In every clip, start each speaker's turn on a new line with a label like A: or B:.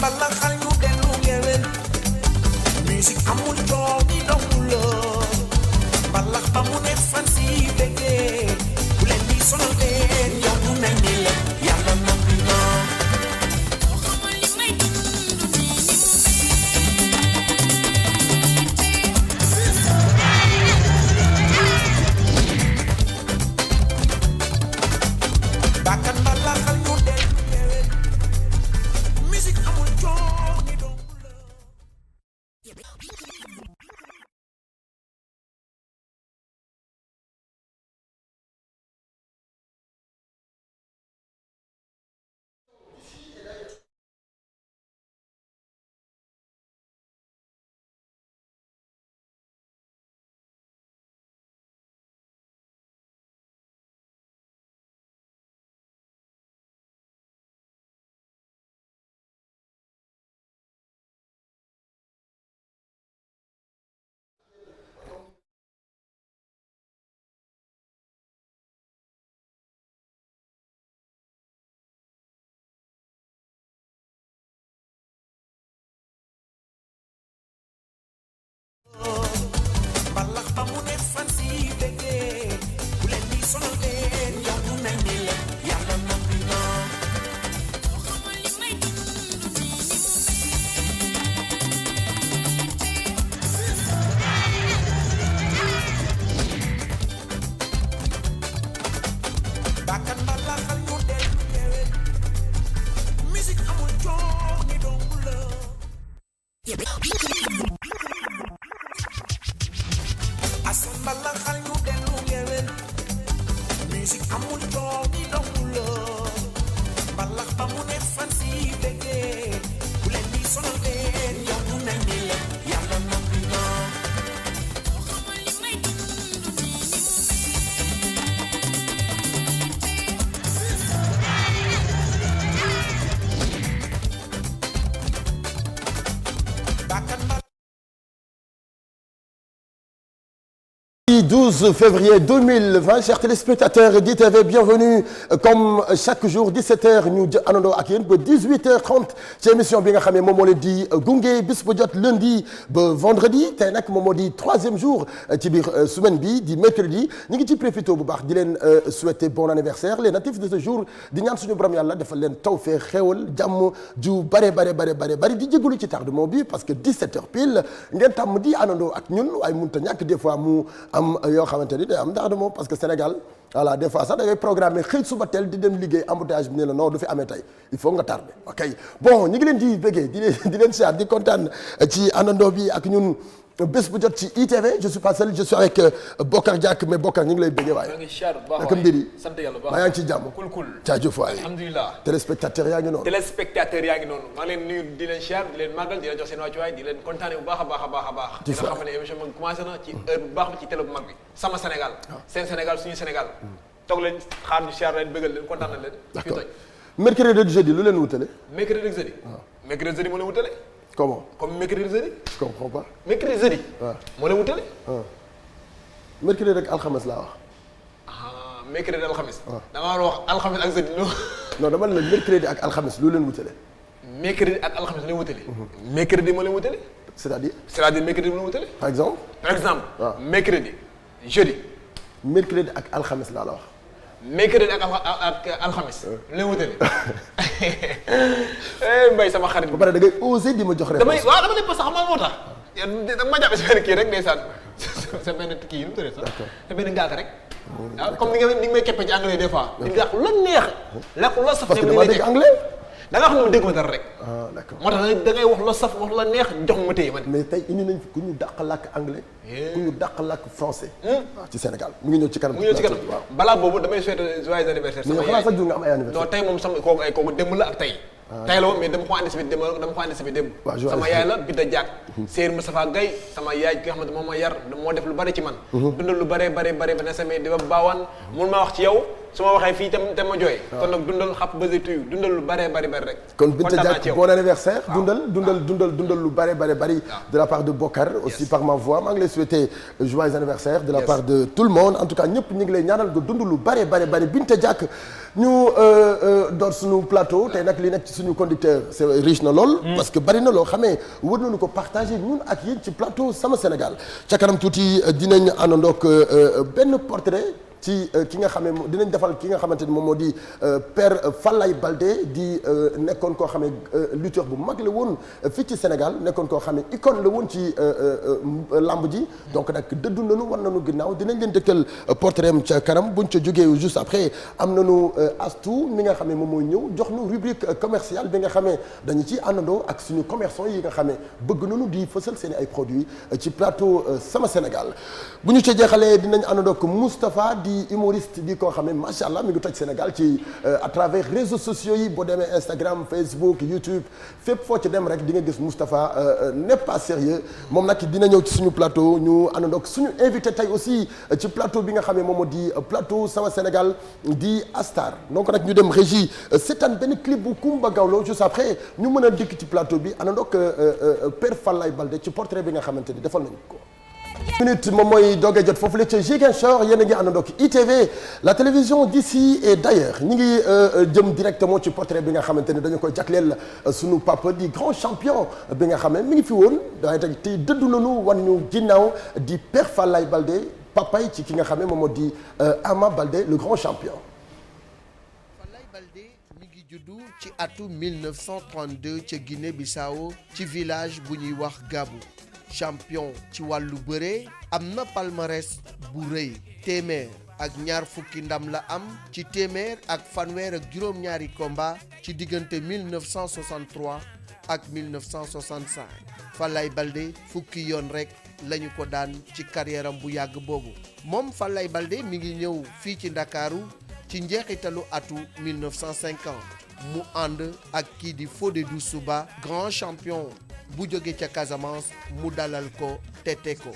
A: mbalaxal ñu dellu ngewel musique amul coow ni dong la mbalax ba mu ne fan si bëggee bu leen di sonal leen yow du mel ni la yàlla noppi na bakkan mbalaxal ñu dellu ngewel musique amul coow ni dong la mbalax ba mu ne fan si bëggee bu leen di sonal leen yow du mel ni la yàlla noppi na bakkan mbalaxal ñu dellu ngewel musique amul coow ni dong la asan mbalaxal ñu dellu ngewel musique amul coow ni dong la mbalax ba mu ne fan si bëggee bu leen di sonal leen yow du mel ni la yàlla noppi na bakkan mbalax
B: 12 février 2020 chers téléspectateurs d'ITV bienvenue comme chaque jour 17h ñu àndandoo ak yéen ba 18h30 ci émission bi nga xam ne moom moo leen di gunge bis bu jot lundi ba vendredi tey nag moom moo di troisième jour ci biir semaine bi di mercredi ñu ngi ci profité bu baax di leen souhaiter bon anniversaire les natifs de ce jour di ñaan suñu borom yàlla defal leen tawfeex xéewal jàmm ju bare di jégalu ci tardement bi parce que 17h pile ngeen tàmm di àndandoo ak ñun waaye mënut a ñàkk des fois mu am yoo xamante ni day am ndax de moom parce que Sénégal voilà des fois sax da ngay programmer xëy suba teel di dem liggéey embouteillage bi ne la non du fi amee tey il faut nga tardé ok bon ñu ngi leen di bëggee di leen siyaar di kontaan ci àndandoo bi ak ñun bés bu jot ci ITV je suis pas seul je suis avec Bokar Diak mais Bokar ñu ngi lay bëggee waaye.
C: maa ngi siyaar bu baax
B: naka mbir yi
C: sant yàlla bu baax
B: maa yaa ngi ci jàmm.
C: kul
B: jaajëf waay
C: alhamdulilah.
B: téléspectateur yaa ngi noonu.
C: téléspectateur yaa ngi noonu maa ngi leen nuyu di leen siyaar di leen màggal di leen jox seen wàccuwaay di leen kontaane bu baax a baax.
B: di fa
C: nga xam ne émission bi commencé na ci heure bu baax bi ci télé bu mag bi sama Sénégal. seen Sénégal suñu Sénégal. toog leen xaar ñu siyaar leen bëggal leen kontaan na leen.
B: d'accord mercredi ak jeudi lu leen wutale.
C: mercredi ak jeudi. mercredi jeudi moo leen wutale.
B: comment.
C: comme mercredi jeudi.
B: je comprends pas.
C: mercredi jeudi.
B: waaw
C: moo leen wutale.
B: mercredi rek alxames laa wax.
C: mercredi alxames. damaa war a wax alxames ak jeudi
B: non dama ne la mercredi ak alxames lu leen wutale.
C: mercredi ak alxames leen wutale. mercredi moo leen wutale.
B: c'est-à-dire
C: mercredi moo leen wutale.
B: par exemple.
C: waaw mercredi jeudi.
B: mercredi ak alxames laa la wax.
C: mercredi ak alxames. leen wutale. Mbaye sama xarit.
B: ba pare da ngay osé di ma jox réponse.
C: dama ne parce que xam nga moo tax. dama ma jàppe si benn kii rek ndeysaan sa benn kii yi nu mu tuddee sax sa benn ngaaka rek. comme ni nga may keppe ci anglais des fois. di nga lu la neex. lekk lu la saf.
B: parce que dama dégg anglais.
C: da nga xam ne mu dégg ma dara rek.
B: ah d'accord
C: moo tax da ngay wax la saf wax la neex jox ma téye man.
B: mais tey indi nañ ku ñu dàq làkk anglais. ku ñu dàq làkk français. waaw ci Sénégal mu ngi ñëw ci kanam.
C: waaw balaa boobu damay souhaiter joyeux anniversaire. sama yaay
B: mais xanaa sax nga am ay anniversaire.
C: non tey moom sama kooku démb la ak tey. tey la woon mais dama ko anticipé démb sama yaay la Bidda Diak Seydou Moustapha Gaye sama yaay ki nga xamante moom ma yar moo def lu bari ci man dundal lu bare ba ne samay di ba baawaan mun maa wax ci yow su ma waxee fii te ma jooy kon nag dundal xap basi tuy dundal lu bare bari rek
B: kon Bidda Diak bon anniversaire dundal lu bare bari de la part de Bokar aussi par ma voix maa ngi lay souhaiter joyeux anniversaire de la part de tout le monde en tout cas ñëpp ñu ngi lay ñaanal nga dund lu bare bari Binta Diak ñu door suñu plateau tey nag li nekk ci suñu conducteur c'est riche na lool. parce que bari na loo xamee war nañu ko partager ñun ak yéen ci plateau Sama Sénégal ca kanam tuuti dinañ àndandoog benn portrait. ci ki nga xamee dinañ defal ki nga xamante ni moom moo di Père Falaye Baldé di nekkoon koo xamee lutteur bu mag la woon fii ci Sénégal nekkoon koo xamee icône la woon ci lamb ji donc nag dëddu nañu war nañu ginnaaw dinañ leen dëkkal portrait am ca kanam buñ ca jógee juste après am nañu Astou mi nga xamee moom mooy ñëw jox nu rubrique commerciale bi nga xamee dañu ci àndandoo ak suñu commerçant yi nga xamee bëgg nañu di fësal seen ay produits ci plateau Sama Sénégal bu ñu ca jeexalee dinañ àndandoo ak Moustapha di humoriste di koo xam ne macha allah mi ngi toj Sénégal ci à travers réseaux sociaux yi boo demee Instagram Facebook YouTube fépp foo ci dem rek di nga gis Moustapha n'est pas sérieux moom nag dina ñëw ci suñu plateau ñu àndandoo ak suñu invité tey aussi ci plateau bi nga xam ne moom moo di plateau Sama Sénégal di Astar donc nag ñu dem régie seetaan benn clip bu Kumba Gawlo juste après ñu mën a dikk ci plateau bi àndandoo ak Père Falaye Baldé ci portrait bi nga xamante ni defal nañu ko. minute moom mooy doog a jot foofu la ca Ziguinchor yéen a ngi àndandoo ak ITV la télévision d'ici et d'ailleurs ñu ngi jëm directement ci portrait bi nga xamante ne dañu koy jagleel sunu papa di grand champion bi nga xam ne mi ngi fi woon waaye tey dëddu nañu wan ñu ginnaaw di Père Falaye Baldé papay ci ki nga xam ne moom moo di Ama Baldé le grand champion.
D: Falaye Baldé mi ngi juddu ci atu 1932 ca Guinée-Bissau ci village bu ñuy wax Gabou. champion ci wàllu bëre am na palmarès bu rëy téeméer ak ñaar fukki ndam la am ci téeméer ak fanweer ak juróom-ñaari combat ci diggante 1963 ak 1965 Falaye Baldé fukki yoon rek lañu ko daan ci carrière am bu yàgg boobu moom Falaye Baldé mi ngi ñëw fii ci Ndakaaru ci njeexitalu atu 1950 mu ànd ak kii di Fodé Doussouba grand champion bu jóge ca Casamance mu dalal ko tete ko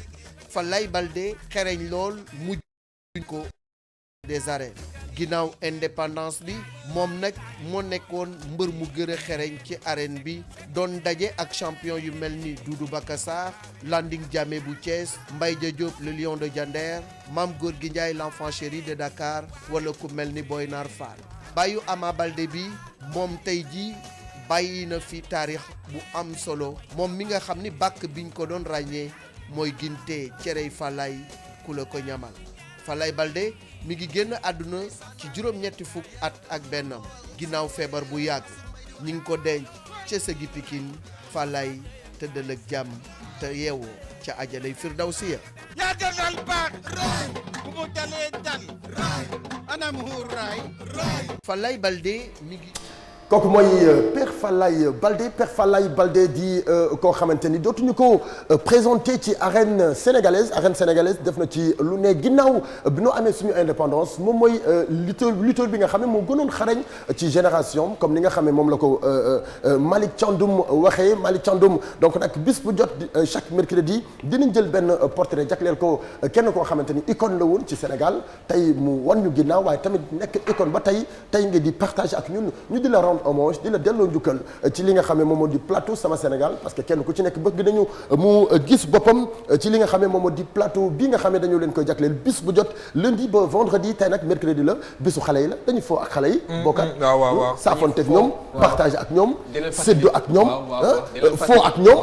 D: Falaye Baldé xereñ lool mu ko des arènes ginnaaw indépendance bi moom nag moo nekkoon mbër mu gën a xereñ ci arène bi doon daje ak champion yu mel ni Doudou Bakassar Landing Diamé bu Thiès Mbaye Dia Diop le lion de Diender Mame Gorgui Ndiaye l'enfant chéri de Dakar wala ku mel ni Boy Nar Fall bàyyu Ama Baldé bi moom tey jii bàyyi na fi taarix bu am solo moom mi nga xam ni bàkk biñ ko doon ràññee mooy ginte cerey Falaye ku la ko ñamal Falaye Baldé mi ngi génn àdduna ci juróom-ñetti fukk at ak bennam ginnaaw feebar bu yàgg ñi ngi ko denc ca sëgi Pikine Falaye tëddal ak jàmm te yeewoo ca ajalay firdawsiya
E: yaa dalal baat raay bu mu dalee dal raay anam hu raay
D: Falaye Baldé mi ngi
B: kooku mooy Père Falaye Baldé di koo xamante ni dootuñu ko présenté ci arène sénégalaise def na ci lu ne ginnaaw bi ñu amee suñu indépendance moom mooy lutteur bi nga xam ne moo gënoon xarañ ci génération comme ni nga xam ne moom la ko Malick Thiandoum waxee Malick Thiandoum donc nag bis bu jot chaque mercredi dinañ jël benn portrait jagleel ko kenn koo xamante ni icône la woon ci Sénégal tey mu wan ñu ginnaaw waaye tamit nekk icône ba tey nga di partager ak ñun ñu di la rendre hommage di la delloo njukkal ci li nga xam ne moom moo di plateau Sama Sénégal parce que kenn ku ci nekk bëgg nañu mu gis boppam ci li nga xam ne moom moo di plateau bi nga xam ne dañoo leen koy jagleel bis bu jot lundi ba vendredi tey nag mercredi la bisu xale yi la dañu foo ak xale yi bokkat saafonte ak ñoom partage ak ñoom séddo ak ñoom foo ak ñoom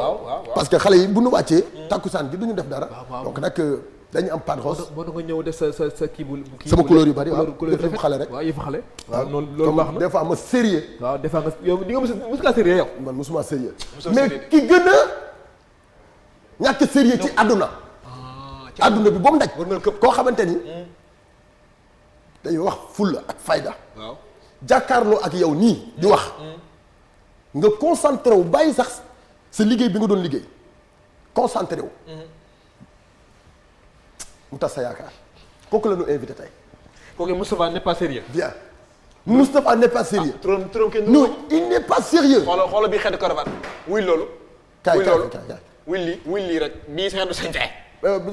B: parce que xale yi bu nu wàccee takkusaan gi du ñu def dara donc nag dañu am pas de rose
C: boo nga ñëw def sa kii bu
B: sama couleur yu bari waaw yëfu xale rek
C: waaw yëfu xale waaw noonu loolu baax na
B: des fois ma sérieux
C: waaw des fois nga yow di nga mos ngaa sérieux yow
B: man mosuma sérieux mais ki gën a ñàkk sérieux ci àdduna àdduna bi ba mu daj koo xamante ni dañuy wax fulla ak fayda
C: waaw
B: jàkkaarloo ak yow nii di wax nga concentré wu bàyyi sax sa liggéey bi nga doon liggéey concentré wu mu tas sa yaakaar kooku la ñu invité tey.
C: kooku Moustapha n'est pas sérieux.
B: bien Moustapha n'est pas sérieux.
C: turam kenn
B: non il n'est pas sérieux.
C: xoolal bi xeetu cravate. wuy loolu.
B: kaay
C: wuy lii rek bii sa xeetu sañse.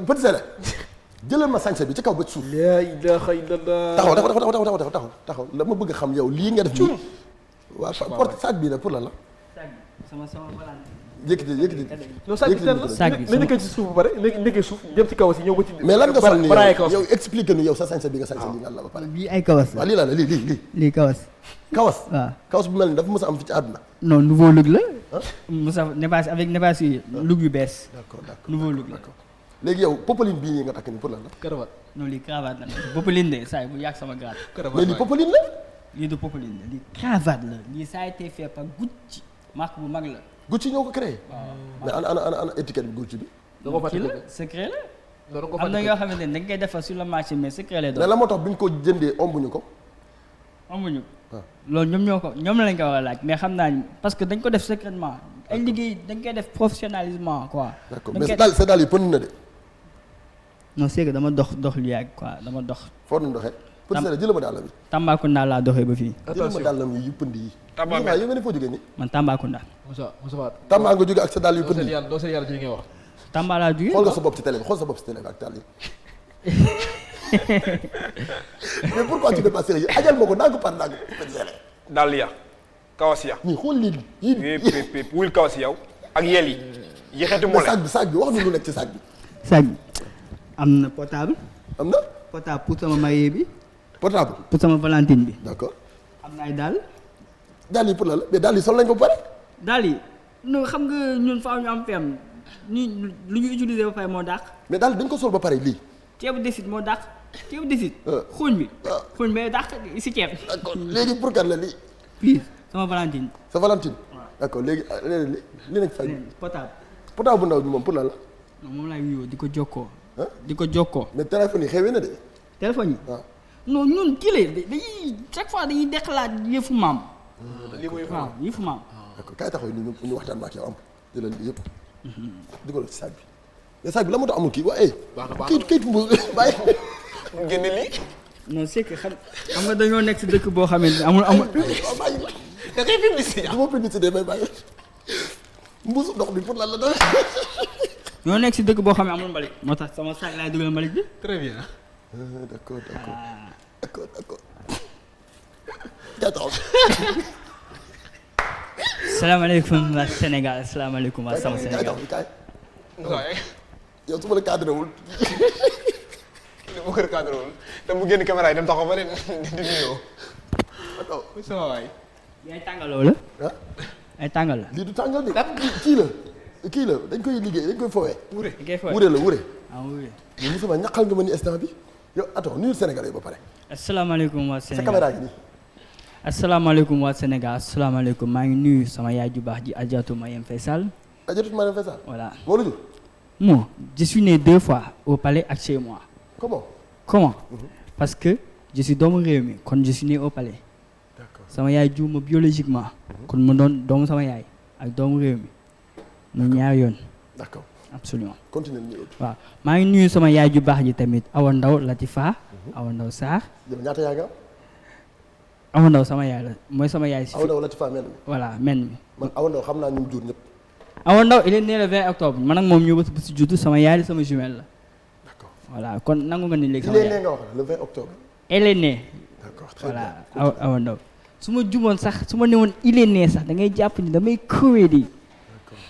B: Petit Sélé jëlal ma sañse bi ci kaw ba ci suuf.
C: laa ilaaha illallah.
B: taxaw la ma bëgg xam yow lii nga def nii. waaw porte sac bii la pour lan la.
F: sac bi sama balaan.
B: yëkkati.
C: non sac bi teel na
F: sac bi
C: na nekkee ci suuf ba pare nekkee suuf jëm ci kawas yi ñëw ko ci.
B: mais lan nga sol nii
C: baraay kawas
B: yow explique nu yow sa sañse bi nga sañse lii nga la ba pare.
F: lii ay kawas
B: waaw lii la lii.
F: lii kawas.
B: kawas.
F: waaw
B: kawas bu mel ni dafa mës a am fi ci àdduna.
F: non nouveau look la. Moussa Nepaas avec Nepaas yi look yu bees.
B: d'accord
F: nouveau look la.
B: léegi yow popeline bii nii nga takk nii pour lan la.
C: cravate.
F: non lii cravate la popeline de saa yi bu yàgg sama grade.
B: mais lii popeline la.
F: lii du popeline la lii cravate la lii ça a été fait par Gucci marque bu mag la.
B: Gucci ñoo ko créé. mais ana étiquette bi Gucci bi.
C: da ko
F: kii
C: fàttali
F: la secret la.
C: da ko
F: am na
C: fàttali
F: yoo xamante ne da nga koy defar sur le marché mais secret lay
B: mais
F: doon.
B: la moo tax bi ñu ko jëndee ombuñu ko.
F: amuñu
B: waaw
F: loolu ñoom lañ ko war a laaj mais xam naa ni parce que dañ ko def secrètement ay liggéey dañ koy def professionnalisement quoi.
B: d'accord mais sa daal yi pënd na de.
F: non c'est que dama dox lu yàgg quoi dama dox.
B: foo doon doxee. pour seede jëlal ma dàll bi.
F: Tambacounda laa doxee ba fii.
B: jëlal ma dàllam yi pënd yi.
C: Tamba
B: waaw yow nga ne foo jógee nii.
F: man Tambacounda.
C: Moussa Faat.
B: Tamba nga jóge ak sa dàll yu pënd yi.
C: doo seen yàlla ci li ngay wax.
F: Tamba laa jógee.
B: xool nga sa bopp ci télé bi xool sa bopp ci télé bi ak dàll yi. mais pourquoi tu n'es pas sérieux ajal ma ko ndànk par ndànk.
G: dàll ya kawas ya
B: nii xool lii yii.
G: wul kawas yow ak yel yi xeetu
B: mais
G: mole
B: sac bi wax nu lu nekk ci sac bi.
F: sac bi am na portable.
B: am na
F: pour sama marié bi.
B: portable.
F: pour sama Valentine bi.
B: d'accord.
F: am na ay dàll.
B: dàll yi pour la la mais dàll yi sol nañ ko ba pare.
F: dàll yi non xam nga ñun faaw ñu am fem ñu lu ñu utiliser ba pare moo dàq.
B: mais daal dañ ko sol ba pare lii.
F: ceebu desit moo dàq. ceebu desit. xuuñ bi. xuuñ bi dàq si ceeb.
B: d'accord léegi pour kan la lii.
F: please sama Valentine.
B: sa Valentine. d'accord léegi li nañ fay.
F: portable.
B: portable bu ndaw bi moom pour la la.
F: non moom laay wuyoo di ko jokkoo.
B: ah
F: di ko jokkoo.
B: mais téléphone yi xewee na de.
F: téléphone yi.
B: waaw.
F: non ñun kii la dañuy chaque fois dañuy déclarer yëfu maam.
C: lii mooy
F: waaw yëfu maam.
B: d'accord kaay taxaw ni ñu waxtaan ba ak yow am jëlal lii yëpp. dugal ci sac bi. mais sac bi la moo tax amul kii waa kayit bu bàyyi.
C: mu génne lii.
F: non c'est que xam nga dañoo nekk si dëkk boo xamante ne amul.
B: waaw bàyyi la.
C: da ngay publicité.
B: du ma publicité may bàyyi. mbuusu ndox bi pour lan la doon.
F: ñoo nekk si dëkk boo xam ne amul mbalit. moo tax sama sac laay dugal mbalit bi.
C: très bien.
B: d'accord.
F: salaamaaleykum waa Sénégal salaamaaleykum waa sama Sénégal.
B: yow su ma la cadré wul.
C: bu ko recadré woon te mu génn caméra yi dem taxaw ba ne di nuyoo. sama waay.
F: ay tàngaloo la.
B: ah
F: ay tàngal la.
B: lii du tàngal de. kii la dañ koy liggéey dañ koy fowee.
F: wure
B: wure.
F: ah wure.
B: mais Moussa Ba ñaqal nga ma ni instant bi yow attends nuyul Sénégalais yi ba pare.
F: asalaamaaleykum waa
B: sa
F: Sénégal
B: caméra gi nii.
F: asalaamaaleykum waa Sénégal asalaamaaleykum maa ngi nuyu sama yaay ju baax ji Adjatou Mayem Faye Sall.
B: Adjatou Mayem Faye Sall.
F: voilà
B: moo la jur.
F: moi je suis né 2 fois au palais ak chez moi. Comment parce que je suis doomu réew mi kon je suis né au palais.
B: D'accord.
F: sama yaay jur ma biologiquement. kon ma doon doomu sama yaay ak doomu réew mi mu ñaar yoon.
B: D'accord.
F: absolument
B: continue nuyu.
F: waaw maa ngi nuyu sama yaay ju baax ji tamit Awa Ndaw Latifa. Awa Ndaw Sarr.
B: yow ñaata yaa nga.
F: Awa Ndaw sama yaay la mooy sama yaay si.
B: Awa Ndaw Latifa mel mi.
F: voilà men mi.
B: man Awa Ndaw xam naa ñu jur ñëpp.
F: Awa Ndaw il est né le 20 octobre man ak moom ñu bës si juddu sama yaay la sama jumelle la.
B: D'accord.
F: voilà kon nangu nga ni léegi
B: il
F: sama
B: est né
F: yaay
B: nga wax le 20 octobre.
F: elle est née.
B: D'accord très
F: voilà
B: bien.
F: Awa Ndaw su ma jumoon sax su ma newoon il est né sax da ngay jàpp ni damay comédie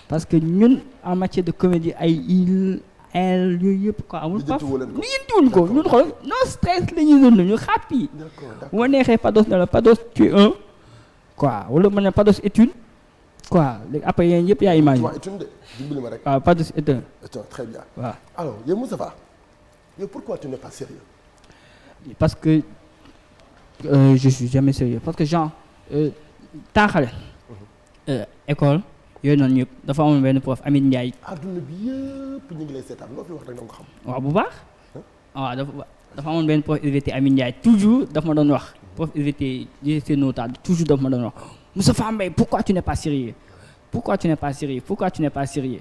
F: parce que ñun en matière de comédie ay il elle yooyu yëpp quoi amul paf ñu yëntiwuñ ko ñun xool non stress la ñuy dund ñu happy bu ma neexee Pados ne la Pados tu es un quoi wala ma ne Pados est une quoi léegi après yéen yëpp yaa imagine
B: waaw étude de dimbali ma rek.
F: waaw Pados est un
B: très bien.
F: waaw
B: alors yow Moustapha yow pourquoi tu n'es pas sérieux.
F: parce que je suis jamais sérieux parce que genre temps xale école yooyu noonu ñëpp dafa amoon benn prof Amit Ndiaye.
B: adduna bi yëpp ñu ngi lay seetaan loo fi wax rek da nga ko xam.
F: waaw bu baax. waaw dafa amoon benn prof SVT Amit Ndiaye toujours daf ma doon wax prof SVT lycée Notable toujours daf ma doon wax Moustapha Mbaye pourquoi tu n'es pas sérieux pourquoi tu n'es pas sérieux pourquoi tu n'es pas sérieux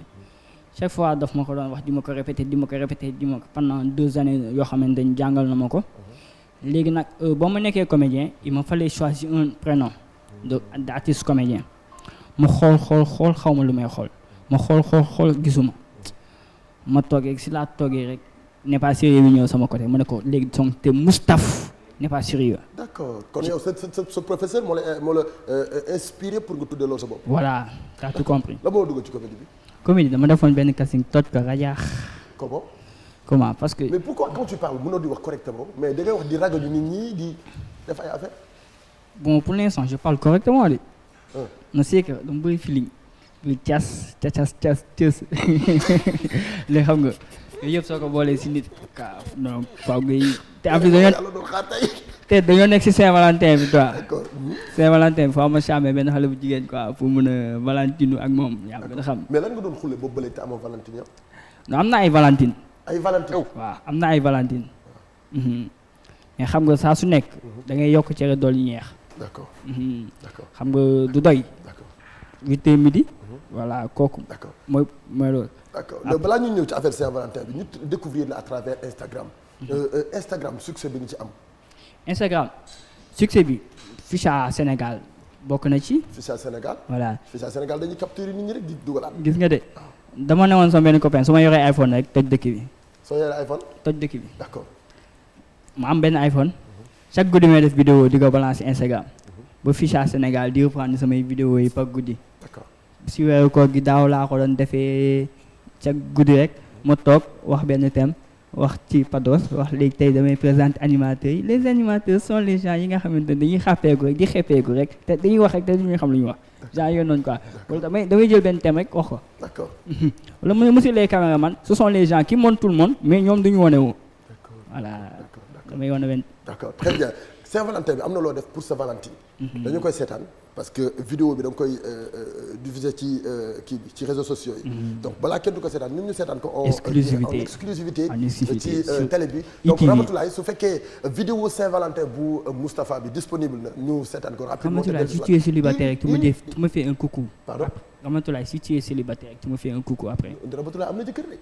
F: chaque fois daf ma ko doon wax di ma ko répété pendant 2 années yoo xamante ne jàngal na ma ko. léegi nag boo ma nekkee comédien il me fallait choisir un prénom d'artiste comédien ma xool xaw ma lu may xool ma xool gisuma ma toogee si laa toogee rek n'est pas sérieux bi ñëw sama côté ma ne ko léegi donc te Moustapha n'est pas sérieux.
B: D'accord. d'accord kon yow sa professeur moo la inspiré pour nga tuddee loolu sa bopp.
F: voilà t'as tout compris.
B: la moo dugg ci comédie bi.
F: comédie dama defoon benn casting toj ko rajaax. comment parce que.
B: mais pourquoi quand tu parles mënoo di wax correctement mais da ngay wax di rajo nit ñi di def ay affaire.
F: bon pour l'instant je parle correctement de. na c'est que dama bëri feeling. li cas léegi xam nga yooyu yëpp soo ko boolee si nit ka non faaw ngay te en plus dañoo nekk si Saint-Valentin bi quoi.
B: d'accord
F: Saint-Valentin bi faaw ma chamé benn xale bu jigéen quoi pour mën a valentine ak moom yaa ngi gën a xam.
B: mais lan nga doon xulle boobu ba léegi te amoo valentine yow.
F: non am na ay valentine.
B: ay valentine
F: waaw am na ay valentine. mais xam nga saa su nekk. da ngay yokk cere dool yi ñeex.
B: d'accord d'accord
F: xam nga du doy.
B: d'accord
F: 8h midi. voilà kooku.
B: d'accord
F: mooy loolu.
B: d'accord donc balaa ñu ñëw ci affaire Saint-Valentin bi ñu découvrir la à travers Instagram. Instagram succès bi nga ci am.
F: Instagram succès bi Ficha Sénégal bokk na ci.
B: Ficha Sénégal.
F: voilà
B: Ficha Sénégal dañuy capturer nit ñi rek di dugalaat.
F: gis nga de dama ne woon sama benn copain su ma yoree iPhone rek toj dëkk bi.
B: soo yoree iPhone.
F: toj dëkk bi.
B: d'accord.
F: ma am benn iPhone. chaque guddi may def vidéo di ko balancer Instagram. ba Ficha Sénégal di reprendre samay vidéo yi par guddi.
B: d'accord
F: si weeru koor gi daaw laa ko doon defee chaque guddi rek ma toog wax benn thème wax ci Pados wax léegi tey damay présenter animateurs yi les animateurs sont les gens yi nga xamante ne dañuy xàppeeku rek di xeppeeku rek te dañuy wax rek te duñuy xam lu ñuy wax genre yooyu noonu quoi wala damay jël benn thème rek wax ko.
B: d'accord.
F: wala monsieur les caméramans ce sont les gens qui montrent tout le monde mais ñoom duñu wane wu. voilà damay wane benn.
B: d'accord très bien Saint-Valentin bi am na loo def pour sa Valentine. dañu koy seetaan parce que vidéo bi da nga koy diffuser ci kii bi ci réseaux sociaux yi. donc balaa kenn du ko seetaan ñun ñu seetaan ko. en exclusivité ci télé bi. donc Ramatoulaye su fekkee vidéo Saint-Valentin bu Moustapha bi disponible na ñu seetaan ko rapidement.
F: Ramatoulaye si tu es célibataire rek tu me fais un coucou.
B: pardon
F: Ramatoulaye si tu es célibataire rek tu me fais un coucou après.
B: Ramatoulaye am na jëkkër rek.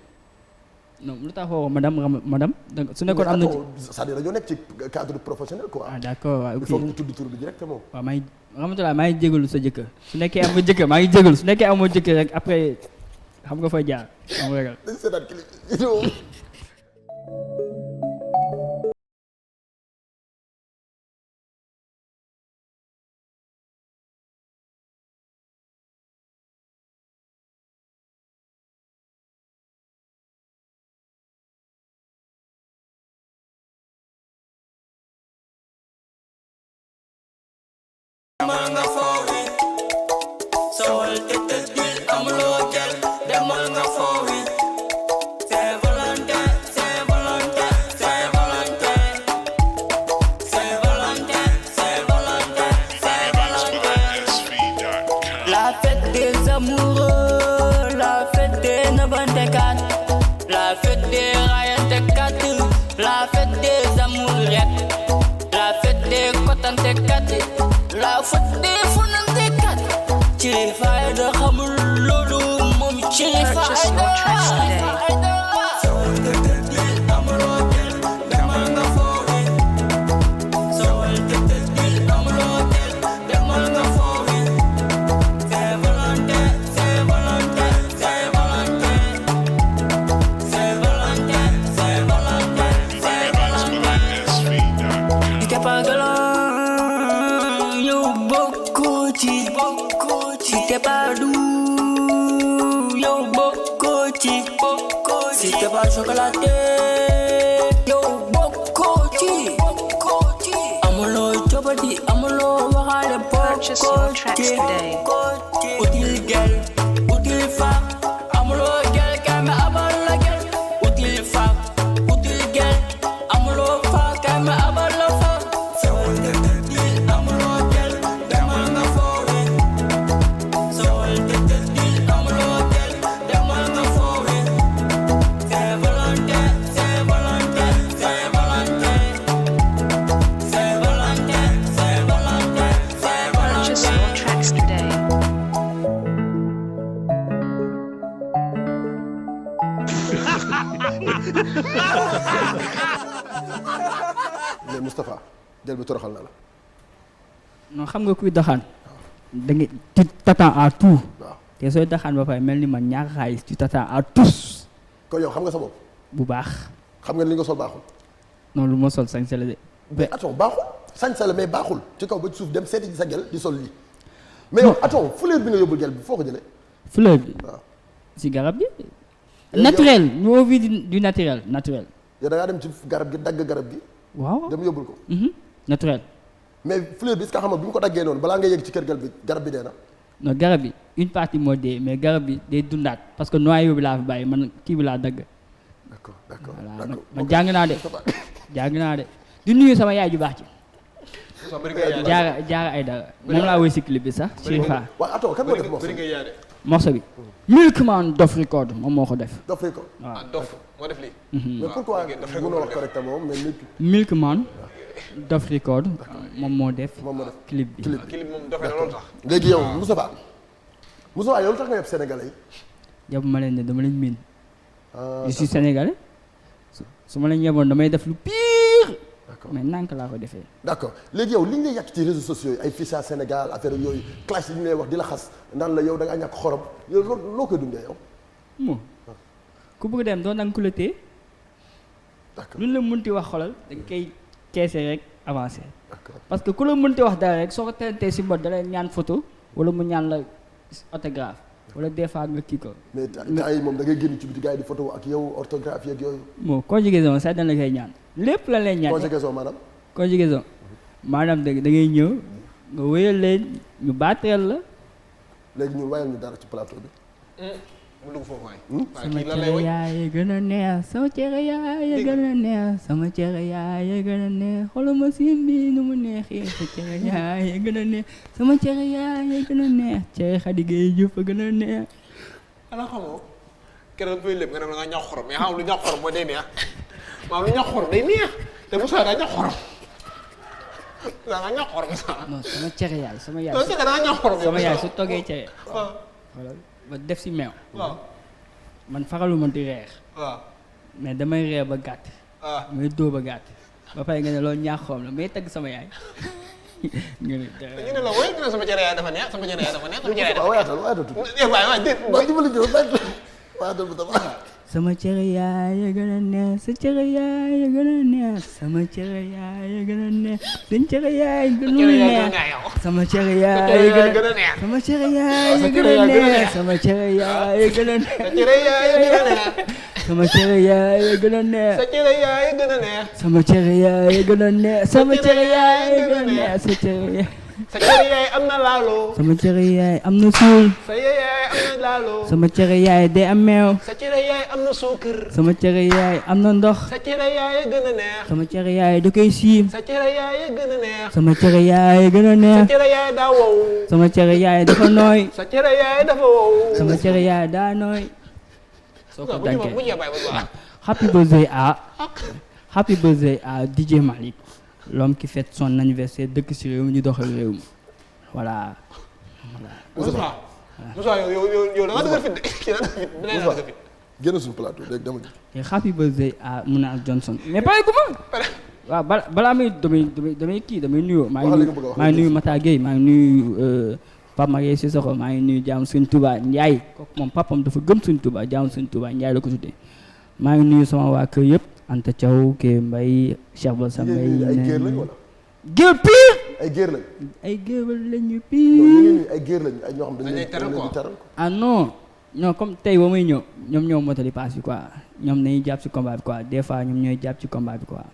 F: non lu tax woo madame su nekkoon am na.
B: c'est-à-dire dañoo nekk ci cadre professionnel quoi.
F: ah d'accord waaw ok
B: il faut ñu tudd tur bi directement.
F: waaw maa ngi Ramatoulaye maa ngi jégalu sa jëkkër su nekkee am nga jëkkër maa ngi jégalu su nekkee amoo jëkkër rek après xam nga fay jaar am ragal.
B: dañu seetaan clip vidéo.
H: La fête des amoureux, la fête des nabantekat, la fête des rayantekat, la fête des amourettes, la fête des kotantekat, la fête des funantekat. Chiri faida xamul lolu mom chiri faida. Si t'es pas doux, yo bokoti. Si t'es pas chocolaté, yo bokoti. Amolo chobati, amolo wahale bokoti. Util gel, util fa. Amolo gel kame abala gel. Util fa, util gel. Amolo fa kame abala fa.
B: mais Moustapha jël bi toroxal na la.
F: non xam nga kuy doxaan. da nga tu t'attends à tout.
B: waaw
F: te sooy doxaan ba pare mel ni man ñaar xaalis tu t'attends à tous.
B: kon yow xam nga sa bopp.
F: bu baax.
B: xam nga li nga sol baaxul.
F: non lu ma sol sañ la de.
B: mais attends baaxul. sañse la mais baaxul ci kaw ba ci suuf dem seeti ci sa gel di sol lii mais yow attends fleur bi nga yóbbul gel bi foo ko jëlee
F: fleur bi
B: waaw
F: si garab gi naturel ñu envie du naturel
B: yow da ngaa dem ci garab gi dagg garab gi
F: waaw
B: dem yóbbul ko
F: naturel
B: mais fleur bi est-ce que xam nga bu ñu ko daggee noonu balaa nga yegg ci kër gel bi garab bi dee na
F: non garab bi une partie moo dee mais garab bi day dundaat parce que noyau bi laa fi bàyyi man kii bi laa dagg
B: d'accord
F: voilà man jàng naa de di nuyu sama yaay ju baax ci jaara ay dara moom laa woy si clip bi sax Chérifa
B: waaw attends kan moo def
F: morceau bi Milkman Dof Record moom moo ko def
B: Dof Record
C: ah Dof moo def lii.
B: mais pourquoi mënoo wax correctement mais
F: Milkman Dof Record moom moo def clip bi
C: clip moom dofee na loolu tax.
B: léegi yow Moustapha yow lu tax nga yeb sénégalais yi
F: yab ma leen ne dama leen miin je suis sénégalais su ma leen yeboon damay def lu pire mais nank laa ko defee
B: d'accord léegi yow li ñu lay yàq ci réseaux sociaux yi ay ficha Sénégal affaire yooyu clash yi ñu lay wax di la xas naan la yow da ngaa ñàkk xorom yow loo koy dundee yow
F: moom ku bëgg dem doo nanga ku la téye lu la mënti wax xolal da nga koy keese rek avancé parce que ku la mënti wax dara rek soo ko tentee si mbot da lay ñaan photo wala mu ñaan la autographe wala des fois nga kii ko
B: mais temps yi moom da ngay génn ci biti gars yi di photo ak yow orthographe yeeg yooyu
F: bon conjugaison sax dañ la koy ñaan lépp la lay ñaan conjugaison maanaam da ngay ñëw nga wéyal leen ñu baatreel la
B: léegi ñun wayal ñu dara ci plateau bi
C: mu dugg foofu waay.
F: sama cere yaay gën a neex sama cere yaay gën a neex sama cere yaay gën a neex xoolal ma sim bi nu mu neexee sa cere yaay gën a neex sama cere yaay gën a neex cere Xadi Gay Juuf a gën a neex.
C: xanaa xamoo keroog fay lépp nga ne nga ñax xorom mais xam lu ñax xorom mooy day neex maanaam lu ñax xorom day neex te bu soobee daa ñax xorom daa ñax xorom sax.
F: non sama cere yaay sama yaay.
C: non c'est que daa ñax xorom
F: sama yaay su toggee cere. waaw ba def si meew.
C: waaw
F: man faraluma di reer.
C: waaw
F: mais damay reer ba gàtt.
C: waaw
F: may dóor ba gàtt. ba pare nga ne loolu ñaax xoom la may tagg sama yaay. nga ne
C: ñu ne la woy dina sama cere yaay dafa neex sama cere yaay dafa neex sama cere yaay dafa
B: waayatal
F: sama cere yaay gën a neex sa cere yaay gën a neex sama cere yaay gën a neex seen cere yaay gën a neex sama cere yaay gën a neex sama cere yaay gën a neex sama cere yaay gën a neex sama cere yaay gën a neex
C: sa cere yaay gën a neex
F: sama cere yaay gën a neex sama cere yaay gën a neex sa cere yaay
C: sa cere yaay am na laalo
F: sama cere yaay am na suul
C: sa yaay am na laalo
F: sama cere yaay day am meew
C: sa cere yaay am na suukar
F: sama cere yaay am na ndox
C: sa cere yaay gën a neex
F: sama cere yaay da koy siim
C: sa cere yaay gën a neex
F: sama cere yaay gën a neex
C: sa cere yaay daa wow
F: sama cere yaay dafa nooy
C: sa cere yaay dafa wow
F: sama cere yaay daa nooy soo ko dankee
C: bu ñu bàyyi ba
F: happy birthday à DJ Malick l'homme qui fête son anniversaire dëkk si réew mi ñu doxal réew mi voilà.
C: Moussa yow da nga dëgër fit de kii da nga dëgër fit.
B: génn suñu plateau léegi dama
F: ji. happy birthday à Mouna Johnson. mais bàyyi ko ma. waaw balaa muy damay kii damay nuyoo. maa ngi nuyu Mata Gueye maa ngi nuyu Pape Maguette Sissoko maa ngi nuyu Jaamu Sëñ Touba Ndiaye kooku moom papam dafa gëm Sëñ Touba Jaamu Sëñ Touba Ndiaye la ko tuddee maa ngi nuyu sama waa kër yëpp. Anta Thiaw Kee Mbaye Cheikh Bassa Mbaye
B: ay géer lañ wala
F: géer pire
B: ay géer lañ
F: ay géer lañu pire
B: ay géer lañ ay ñoo xam dañ leen di taral
F: ah non comme tey ba may ñëw ñoom ñoo motali passe bi quoi ñoom nañuy jàpp ci combat bi quoi des fois ñoom ñooy jàpp ci combat bi quoi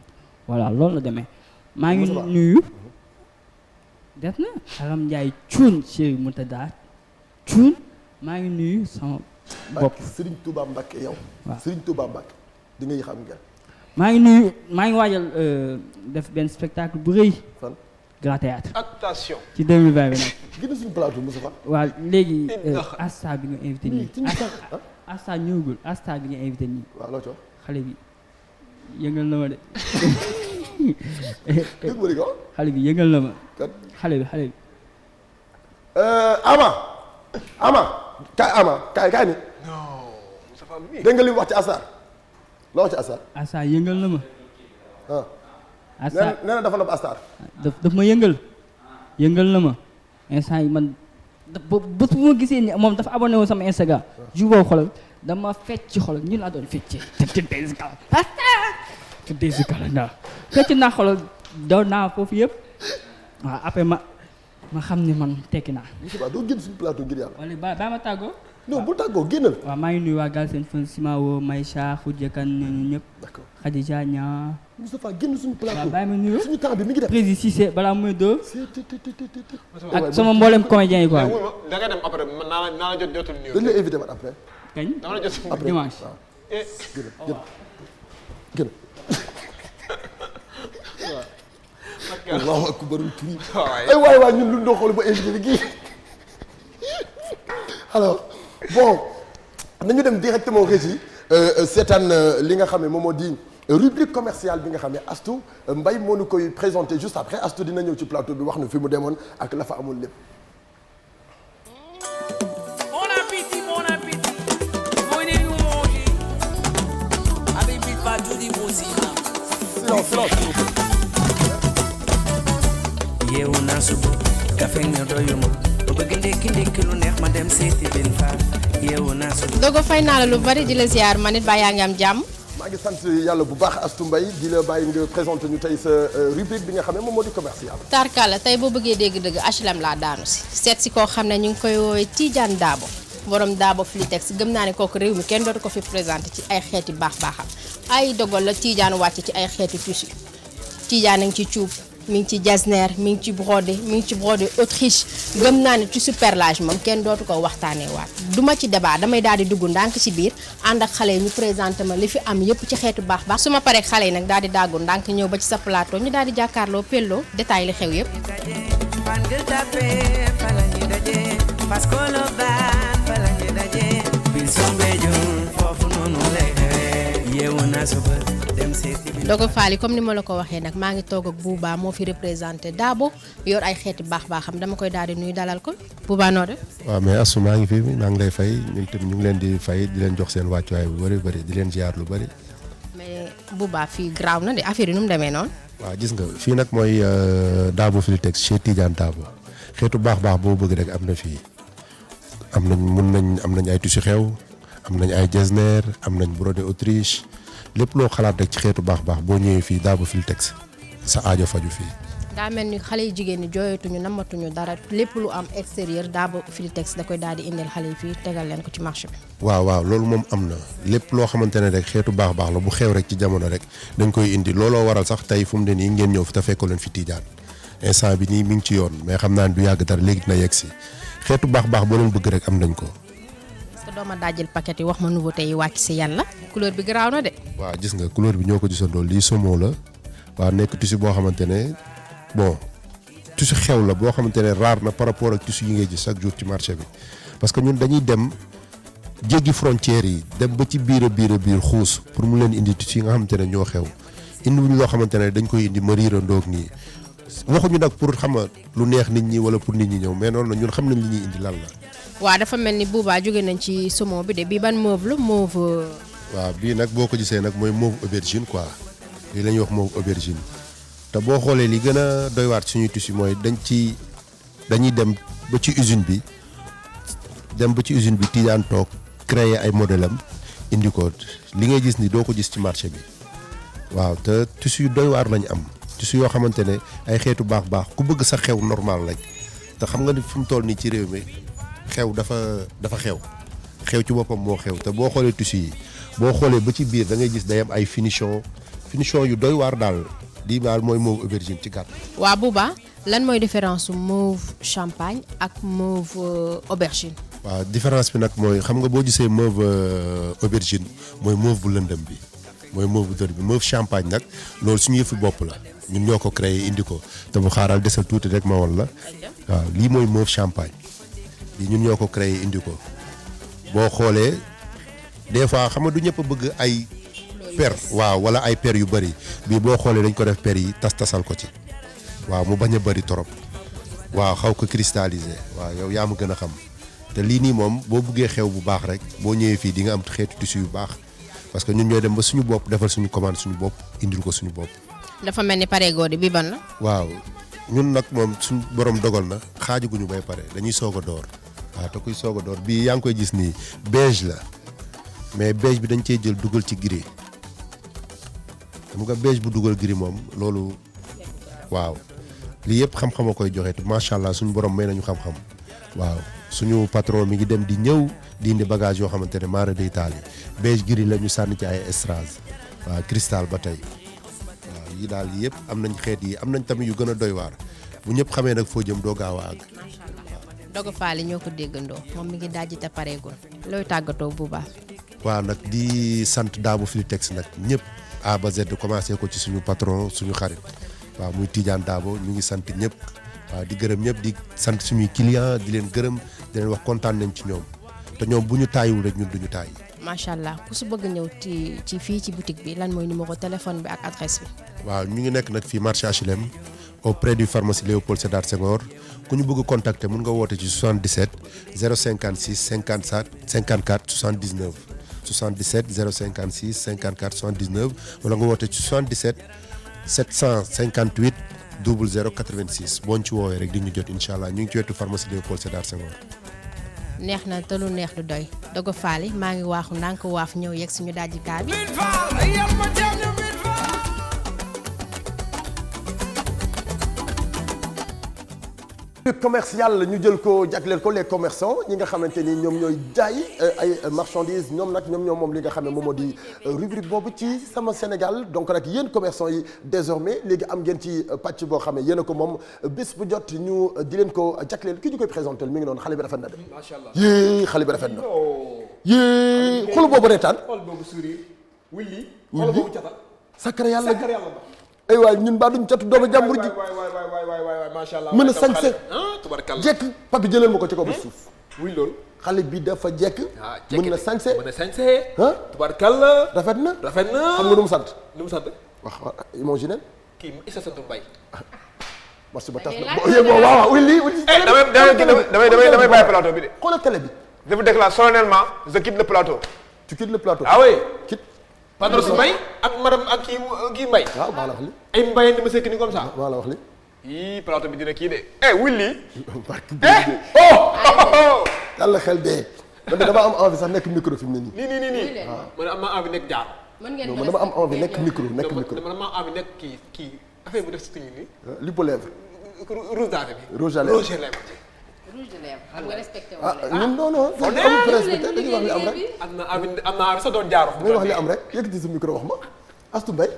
F: voilà loolu la demee maa ngi nuyu def na Aram Ndiaye cuun Chéri Moutada cuun maa ngi nuyu sama bopp
B: Serigne Touba Mbacké yow
F: waaw
B: Serigne Touba Mbacké di ngay xam ngeen
F: maa ngi nuyu maa ngi waajal def benn spectacle bu rëy.
B: fan
F: Grand Théâtre
C: attention
F: ci 2020 bi nag.
B: gis suñu plateau Moustapha.
F: waaw léegi Asta bi nga invité nii. Asta ñëwagul Asta bi nga invité nii.
B: waaw loo ci wax.
F: xale bi yëngal na ma de.
B: dégg nga ko.
F: xale bi yëngal na ma.
B: kat
F: xale bi.
B: Ama kaay ni.
C: non Moustapha bi.
B: dégg nga li mu wax ci Asta. loo wax ci Asta.
F: Asta yëngal na ma. Asta
B: nee na dafa nopp Asta.
F: daf ma yëngal na ma instant yi man bés bu ma gisee ni moom dafa abonné woon sama Instagram. jour boobu xoolal dama fecc xoolal ñu laa doon feccee. fecc naa xoolal daw naa foofu yëpp waaw après ma xam ne man tekki naa.
B: Moustapha doo génn suñu plateau ngir yàlla.
F: wala ba ma tàggoo.
B: non bu tàggoo génnal.
F: waaw maa ngi nuyu waa Galsen Fun Simao Maïcha Khoudia Kane ñooñu ñëpp.
B: d'accord
F: Khadija Nia.
B: Moustapha génn suñu plateau.
F: waaw bàyyi ma nuyu.
B: suñu temps bi mi ngi def.
F: Président Cissé balaa muy doo.
B: ak
F: ak sama mboolem comédien yi quoi.
C: da nga dem après man naa la jotul nuyu.
B: dañ lay invité waat après.
F: kañ
C: dama la jot
B: après
F: dimanche.
B: gën Allahu akbar karim ay waay ñun lu ñu doon xool ba invité bi kii alors bon nañu dem directement régie seetaan li nga xam ne moom moo di rubrique commerciale bi nga xam ne Astou Mbaye moo ñu koy présenté juste après Astou dina ñëw ci plateau bi wax nu fi mu demoon ak la fa amul lépp.
I: Bon appétit, bon appétit. Venez nous manger. Avec Big Fatou di Bozina.
B: silence.
I: yeewu naa suba kafe nga doyuma ba bëgg ndekki lu neex ma dem seeti bin faal yeewu naa suba.
J: Dogo fay naa la lu bari di la ziar man it baa yaa ngi am jàmm.
B: maa ngi sant yàlla bu baax Astou Mbaye di la bàyyi nga présenté ñu tey sa rubrique bi nga xam ne moom moo di commercial.
J: Tarkala tey boo bëggee dégg-dëgg HLM laa daanu si seet si koo xam ne ñu ngi koy woowee Tidiane Dabo borom Dabo Flitex gëm naa ne kooku réew mi kenn dootu ko fi présenté ci ay xeeti baax-baaxam ay dogal la Tidiane wàcc ci ay xeeti tissu Tidiane a ngi ci cuub. mi ngi ci jasner mi ngi ci brodé Autriche gëm naa ne ci superlage moom kenn dootu ko waxtaanee waat duma ci débat damay daal di dugg ndànk ci biir ànd ak xale yi ñu présenté ma li fi am yëpp ci xeetu baax su ma paree xale yi nag daal di daggu ndànk ñëw ba ci sa plateau ñu daal di jàkkaarloo pello détail li xew yëpp. Dogo Faly comme ni ma la ko waxee nag maa ngi toog ak Bouba moo fi représenté Dabo yor ay xeeti baax-baaxam dama koy daal di nuyu dalal ko Bouba noo def.
K: waaw mais Astou maa ngi fi maa ngi lay fay ñun tamit ñu ngi leen di fay di leen jox seen wàccuwaay bu bëri di leen ziar lu bëri.
J: mais Bouba fii graaw na de affaire yi nu mu demee noonu.
K: waaw gis nga fii nag mooy Dabo Flitex chez Tidiane Dabo xeetu baax boo bëgg rek am na fii am nañ ay tissu xew am nañ ay jesner am nañ brodé Autriche. lépp loo xalaat rek ci xeetu baax boo ñëwee fii Dabo Flitex sa aajo faju fii.
J: daa mel ni xale yu jigéen ñi jooyatuñu namatuñu dara lépp lu am extérieur Dabo Flitex da koy daal di indil xale yi fii tegal leen ko ci marché bi.
K: waaw loolu moom am na lépp loo xamante ne rek xeetu baax la bu xew rek ci jamono rek dañ koy indi looloo waral sax tey fu mu ne nii ngeen ñëw fi te fekkoo leen fi Tidiane instant bi nii mi ngi ci yoon mais xam naa ne du yàgg dara léegi dina yegg si xeetu baax boo leen bëgg rek am nañ ko.
J: dooma dajjil paquet yi wax ma nouveauté yi wàcc si yan la couleur bi garaaw na de.
K: waaw gis nga couleur bi ñoo ko gisandoo lii somo la waaw nekk tissu boo xamante ne bon tissu xew la boo xamante ne rare na par rapport ak tissu yi ngay gis chaque jour ci marché bi parce que ñun dañuy dem jéggi frontières yi dem ba ci biir xuus pour mu leen indi tissu yi nga xamante ne ñoo xew indi wuñ loo xamante ne dañ koy indi ma riirandoog nii waxuñu nag pour xam lu neex nit ñi wala pour nit ñi ñëw mais noonu ñun xam nañ li ñuy indi lan la.
J: waaw dafa mel ni Bouba jóge nañ ci saumon bi de bii ban mauve la mauve.
K: waaw bii nag boo ko gisee nag mooy mauve aubergine quoi lii la ñuy wax mauve aubergine te boo xoolee li gën a doy waat suñuy tissu mooy dañuy dem ba ci usine bi Tidiane toog créer ay modèle am indi ko li ngay gis ni doo ko gis ci marché bi waaw te tissu yu doy waar lañu am tissu yoo xamante ne ay xeetu baax ku bëgg sa xew normal rek te xam nga ni fu mu toll nii ci réew mi. xew dafa xew ci boppam moo xew te boo xoolee tissu yi boo xoolee ba ci biir da ngay gis day am ay finition yu doy waar daal di daal mooy mauve aubergine ci gàtt.
J: waa Bouba lan mooy différence su mauve champagne ak mauve aubergine.
K: waaw différence bi nag mooy xam nga boo gisee mauve aubergine mooy mauve bu lëndëm bi mooy mauve bu dër bi mauve champagne nag loolu suñu yëfu bopp la ñun ñoo ko créé indi ko te bu xaaral desal tuuti rek ma woon la waaw lii mooy mauve champagne. yi ñun ñoo ko créé indi ko boo xoolee des fois xam nga du ñëpp a bëgg ay per waaw wala ay per yu bëri bii boo xoolee dañ ko def per yi tasal ko ci waaw mu bañ a bëri trop waaw xaw ko cristallisé waaw yow yaa ma gën a xam te lii nii moom boo bëggee xew bu baax rek boo ñëwee fii di nga am xeetu tissu yu baax parce que ñun ñooy dem ba suñu bopp defal suñu commande suñu bopp indil ko suñu bopp.
J: dafa mel ni pareegoo di bi ban la.
K: waaw ñun nag moom suñu borom dogal na xaajuguñu bay pare dañuy soog a door. waaw te kuy soog a door bii yaa ngi koy gis nii beige la mais beige bi dañ cee jël dugal ci gris xam nga beige bu dugal gris moom loolu waaw lii yëpp xam-xam a koy joxe te macha allah suñu borom may nañu xam-xam waaw suñu patron mi ngi dem di ñëw di indi bagage yoo xamante ne maara day taal yi beige gris la ñu sànni ci ay estrage waaw cristal ba tey waaw yi daal yëpp am nañ xeet yi am nañ tamit yu gën a doy waar bu ñëpp xamee nag foo jëm doo gaaw a àgg.
J: Dogo Faly ñoo ko déggandoo moom mi ngi dajji te pareegul looy tàggatoo bu baax.
K: waaw nag di sant Dabo Filitex nag ñëpp A ba Z commencé ko ci suñu patron suñu xarit waaw muy Tidiane Dabo ñu ngi sant ñëpp waaw di gërëm ñëpp di sant suñuy client di leen gërëm di leen wax kontaan nañ ci ñoom te ñoom bu ñu taayiwul rek ñun duñu taayi.
J: macha allah ku su bëgg ñëw ci fii ci boutique bi lan mooy numéro téléphone bi ak adresse bi.
K: waaw ñu ngi nekk nag fii marché HLM auprès du pharmacie Léopold Sédar Senghor ku ñu bëgg contacter mun nga woote ci 77 056 54 54 79 77 056 54 79 wala nga woote ci 77 758 00 86 boo ñu ci woowee rek di ñu jot incha allah ñu ngi ci wetu pharmacie Léopold Sédar Senghor.
J: neex na te lu neex du doy Dogo Faly maa ngi waaxu ndànk waaf ñëw yegg suñu dajji kaa bi.
B: commercial ñu jël ko jagleel ko les commerçants ñi nga xamante ni ñoom ñooy jaay ay marchandises ñoom nag ñoom moom li nga xam ne moom moo di rubrique boobu ci sama Sénégal donc nag yéen commerçants yi désormais léegi am ngeen ci pàcc boo xam ne yéen a ko moom bés bu jot ñu di leen ko jagleel ki ñu koy présenté mi ngi noonu xale bi rafet na de.
C: macha allah
B: yee xale bi rafet na. yee xool boobu reetaan.
C: xool boobu sourire Willy. xool boobu cata.
B: sakara yàlla ay waay ñun baa duñ catu doomu jàmbur ji.
C: waay macha allah.
B: mën a sañse
C: tubarkalla
B: jekk papi jëlal ma ko ci kaw ba suuf.
C: wuy loolu.
B: xale bi dafa jekk. mën na sañse
C: mën na sañse. tubarkalla.
B: rafet na
C: rafet na.
B: xam nga nu mu sant.
C: nu mu sant.
B: wax imagine.
C: kii Issa sant Mbaye.
B: merci ba tax na waaw oui lii.
G: damay bàyyi plateau bi de.
B: xoolal télé bi.
G: je vous déclare solennellement je quitte le plateau.
B: tu quittes le plateau.
G: ah oui.
B: quitte.
C: Padros Mbaye ak madame ak kii Mbaye.
B: waaw maa la wax li.
C: ay Mbaye ni ma sekk ni comme ça.
B: maa la wax li.
G: yii plateau bi dina kii de. Willy.
B: yàlla xel dee. man dama am envie sax nekk micro fi mu ne nii.
C: nii. man am naa envie nekk jaar.
J: mën ngeen
B: non dama am envie nekk micro.
C: dama am envie nekk kii affaire bu def si tuñu nii.
B: lipo lèvre.
C: rouge à lèvres.
B: rouge à lèvres.
J: rouge de lèvres xam nga respecté wu
B: ñun non amul respecté dañuy wax li am rek.
C: am naa envie sax doon jaaro.
B: ngay wax li am rek yëkkati sa micro wax ma Astou Mbaye.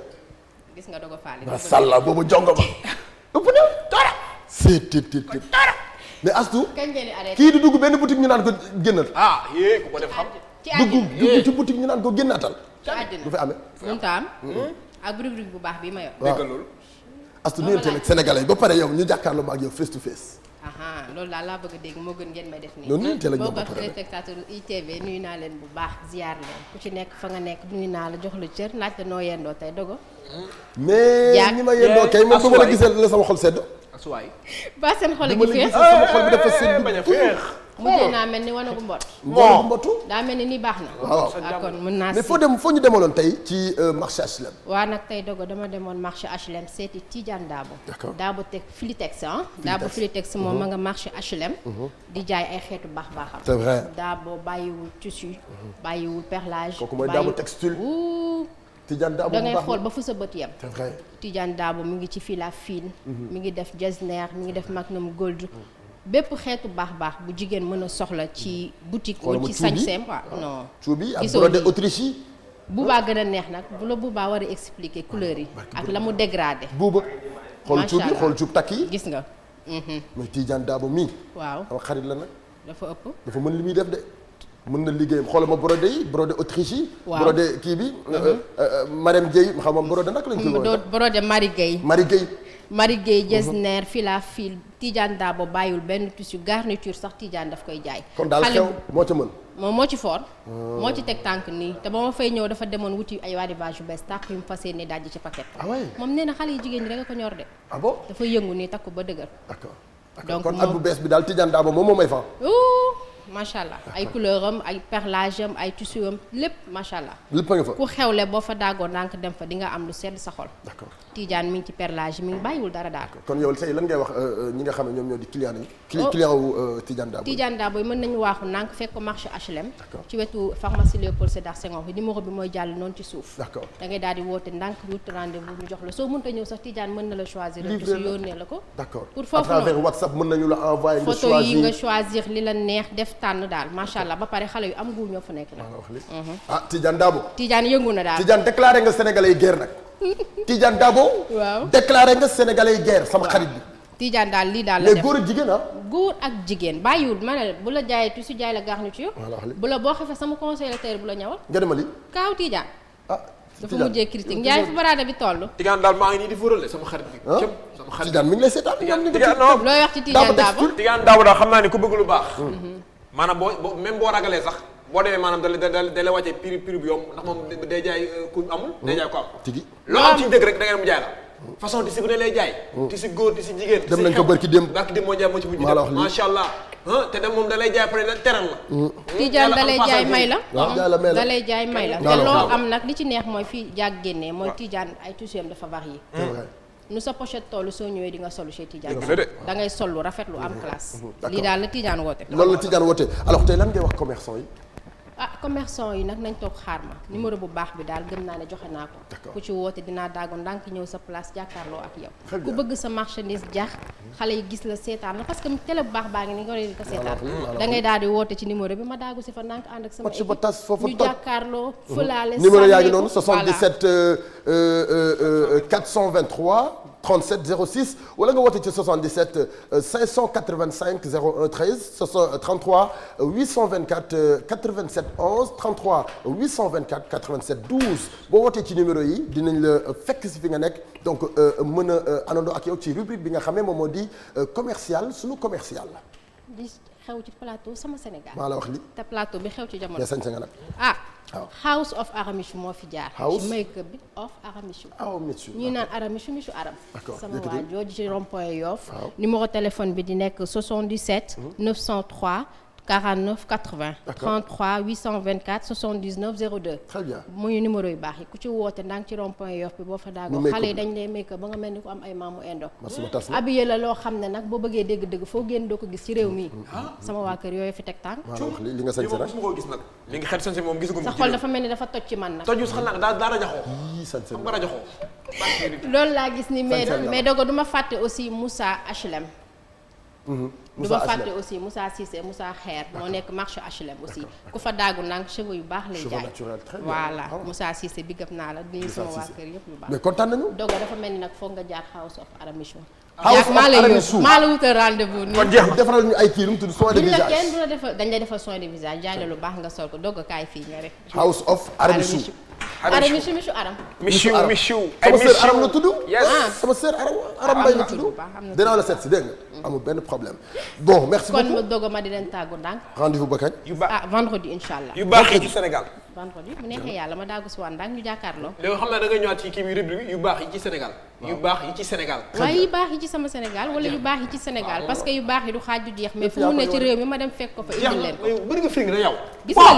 J: gis nga Dogo Faly.
B: macha allah boobu jongo ma. ëpp na dara. c'est dara. mais Astou.
J: kañ ngeen di arrêté
B: kii di dugg benn boutique ñu naan ko génnal.
C: yee ku ko def xam.
J: ci àddina
B: dugg ci boutique ñu naan ko génnaatal.
J: ci àddina
B: du fi amee.
J: mënut a am. ak rubrique bu baax bi ma yor.
B: waaw
C: dégg loolu.
B: Astou nuyanteel ak sénégalais ba pare yow ñu jàkkaarloo ma ak yow face to face.
J: loolu daal laa bëgg a dégg moo gën ngeen may def nii.
B: noonu nuyanteel ak ñoom ba
J: boo ko
B: pare
J: téléspectateur ITV nuyu naa leen bu baax ziar leen ku ci nekk fa nga nekk nuyu naa la jox la cër laaj la noo yendoo tey Dogo.
B: mais ñi ma yendoo kay man bu ma la gisee la sama xol sedd.
C: asuwaay.
J: ba seen xol a gi feex
B: sama xol bi dafa sedd.
C: bañ a feex.
J: mujjee naa mel ni wanagu mbot.
B: moo mbottu.
J: daa mel ni nii baax na.
B: waaw
J: kon mën naa
B: mais foo ñu demaloon tey ci marché HLM.
J: waa nag tey Dogo dama demoon marché HLM seeti Tidiane Dabo.
B: d'accord
J: Dabo teg Filitex ah. Dabo Filitex moom ma nga marché HLM. di jaay ay xeetu baax baaxam.
B: c'est vrai.
J: Dabo bàyyiwul tissu. bàyyiwul perlage.
B: kooku mooy Dabo textile. Tidiane Dabo
J: da ngay xool ba fu sa bët yem.
B: c'est vrai.
J: Tidiane Dabo mi ngi ci fil à fil. mi ngi def jesner mi ngi def magnum gold. bépp xeetu baax bu jigéen mën a soxla ci boutique wala ci sañseem waaw non
B: cuubi ak brodé Autriche yi.
J: buubaa gën a neex nag bu la buubaa war a expliquer couleur yi ak la mu dégradé.
B: buuba xool cuubi xool cuub takk yi
J: gis nga.
B: mooy Tidiane Dabo mii.
J: waaw
B: sama xarit la nag.
J: dafa ëpp.
B: dafa mën li muy def de. mën na liggéeyam xoolal ma brodé yi brodé Autriche yi.
J: waaw
B: brodé kii bi. Marème Gueye xam nga brodé nag lañ koy woowee.
J: brodé Marie Gueye.
B: Marie Gueye
J: jesner fil à fil Tidiane Dabo bàyyiwul benn tissu garniture sax Tidiane daf koy jaay.
B: kon daal xew moo ca mën.
J: moom moo ci fort. moo ci teg tànk nii te ba ma fay ñëw dafa demoon wuti ay arrivage yu bees tàq yu mu fas yéene dajji ci paquet.
B: ah ouais
J: moom nee na xale yi jigéen ñi rek a ko ñor de.
B: ah bon
J: dafa yëngu nii takku ba dëgër.
B: d'accord
J: donc
B: kon at bu bees bi daal Tidiane Dabo moom moo may fa.
J: macha allah ay couleur am ay perlage am ay tissu am lépp macha allah.
B: lépp a nga fa
J: ku xewle boo fa daagoo ndànk dem fa di nga am lu sedd sa xol.
B: d'accord
J: Tidiane mi ngi ci perlage mi ngi bàyyiwul dara daal.
B: kon yow tey lan ngay wax ñi nga xam ne ñoom ñoo di client yi. client wu Tidiane Dabo.
J: Tidiane Dabo yi mën nañu waaxu ndànk fekk ko marché HLM. ci wetu pharmacie Léopold Sédar Senghor bi numéro bi mooy jàll noonu ci suuf.
B: d'accord
J: da ngay daal di woote ndànk wut rendez-vous ñu jox la soo mënta ñëw sax Tidiane mën na la choisir. livre la yónnee la ko.
B: d'accord
J: pour foofu
B: à travers WhatsApp mën nañu la envoyer. nga
J: photo yi nga choisir li la neex def tànn daal macha allah ba pare xale yu am guur ñoo fa nekk nag.
B: Tidiane Dabo.
J: Tidiane yëngu na daal.
B: Tidiane déclaré nga sénégalais yi guerre nag. Tidiane Dabo.
J: waaw
B: déclaré nga sénégalais yi guerre sama xarit bi.
J: Tidiane daal lii daal la def
B: mais góor ak jigéen ah.
J: góor ak jigéen bàyyiwul ma ne bu la jaayee tu si jaay la garniture. bu la boo xefee sama conseiller bu la ñawal.
B: nga demali.
J: Kaaw Tidiane.
B: ah
J: dafa mujjee critique Ndiaye fi baraada bi toll.
C: Tidiane daal maa ngi nii di fóoral sama xarit bi. sama xarit
B: Tidiane mi ngi lay seetaan.
J: looy wax ci Tidiane Dabo.
C: Tidiane Dabo daal xam naa ni ku bëgg lu baax. maanaam boo même boo ragalee sax boo demee maanaam da la wàccee prix bi yomb ndax moom day jaay ku amul. day jaay ko am.
B: tigi
C: loo am ci dëgg rek da ngeen mu jaay la. façon tissu bu ne lay jaay. tissu góor tissu jigéen.
B: dem nañ ko barki démb
C: moo jaay moo ci mujj dem macha allah. te dem moom da lay jaay pare teral la.
J: Tidiane da lay jaay may la.
B: da
J: lay jaay may la te loo am nag li ci neex mooy fii jàgg génnee mooy Tidiane ay tissu am dafa varié. nu sa pochette toll soo ñëwee di nga solu chez Tidiane da ngay sol lu rafet lu am classe. lii daal la Tidiane woote.
B: loolu la Tidiane woote alors tey lan ngay wax commerçant yi.
J: commerçant yi nag nañ toog xaar ma numéro bu baax bi daal gëm naa ne joxe naa ko. ku ci woote dinaa daago ndànk ñëw sa place jàkkaarloo ak yow. ku bëgg sa marchandise jaax xale yi gis la seetaan la parce que télé bu baax baa ngi ni nga di ko seetaan. da ngay daal di woote ci numéro bi ma daagu si fa ndànk ànd ak sama équipe ñu jàkkaarloo. fëlaale
B: numéro yaa ngi noonu 77 423 37 06 wala nga woote ci 77 585 01 13 33 824 87 11 33 824 87 12 boo wootee ci numéro yi dinañ la fekk si fi nga nekk donc mën a àndandoo ak yow ci rubrique bi nga xamee moom moo di commercial sunu commercial la.
J: di xew ci plateau sama Sénégal.
B: maa la wax li
J: te plateau bi xew ci jamono.
B: sañ sa nga nag.
J: House of Aramichou moo fi jaar.
B: House
J: ci make-up bi of Aramichou.
B: Aramichou
J: ñuy naan Aramichou Michou Aram.
B: d'accord
J: sama waa jooju ci rond-point Yoff. numéro téléphone bi di nekk 77 903 49 80. 33 824 79 02.
B: très bien
J: muy numéro yu baax yi ku ci woote ndànk ci rond-point Yoff bi boo fa daagoo xale yi dañ lay make-up ba nga mel ni ko am ay maamu indo. habillé la loo xam ne nag boo bëggee dégg-dëgg foo génn doo ko gis ci réew mi. sama waa kër yooyu fi teg tànk.
B: li nga sañ sa nag
C: ko gis nag li nga xet sañ moom gisagum
J: sa xol dafa mel ni dafa toj ci man nag.
C: tojul sax nag daa rajaxoo.
B: xam
C: nga rajaxoo.
J: loolu laa gis ni mais dogo du ma fàtte aussi Moussa HLM. du ma fàtte aussi Moussa Cissé Moussa Xeer moo nekk marché HLM aussi ku fa daagu ndànk cheveux yu baax lay jaay voilà Moussa Cissé bi gëp naa la nuyu sama waa kër yëpp yu baax
B: mais kontaan nañu
J: dogo dafa mel ni nag foog nga jaar House of Aramichou
B: maa
J: la wutal rendez-vous nii
B: kon jeex defaral ñu ay kii lu mu tudd soin de visage
J: kenn du la defal dañ lay defal soin de visage jaay la lu baax nga sol ko dogo kaay fii nga rek
B: House of Aramichou
J: Aramichou Michou Aram
C: Michou
B: sama sœur Aram la tudd sama sœur Aram Mbaye la tudd dinaa la seet si dégg nga amul benn problème bon merci beaucoup
J: kon dogo ma di leen tàggu ndànk
B: rendez-vous ba kañ
J: vendredi inshallah
C: yu baax yi ci Sénégal
J: vendredi mu neexee yàlla ma daagu si waan ndànk ñu jàkkaarloo
C: léegi xam naa da nga ñëwaat ci kii bi rubrique yu baax yi ci Sénégal yu baax yi ci Sénégal
J: waaye yu baax yi ci sama Sénégal wala yu baax yi ci Sénégal parce que yu baax yi du xaaj du jeex mais fu mu ne ci réew mi ma dem fekk ko fa indil leen ko
C: bëri nga firi na yow
J: gis nga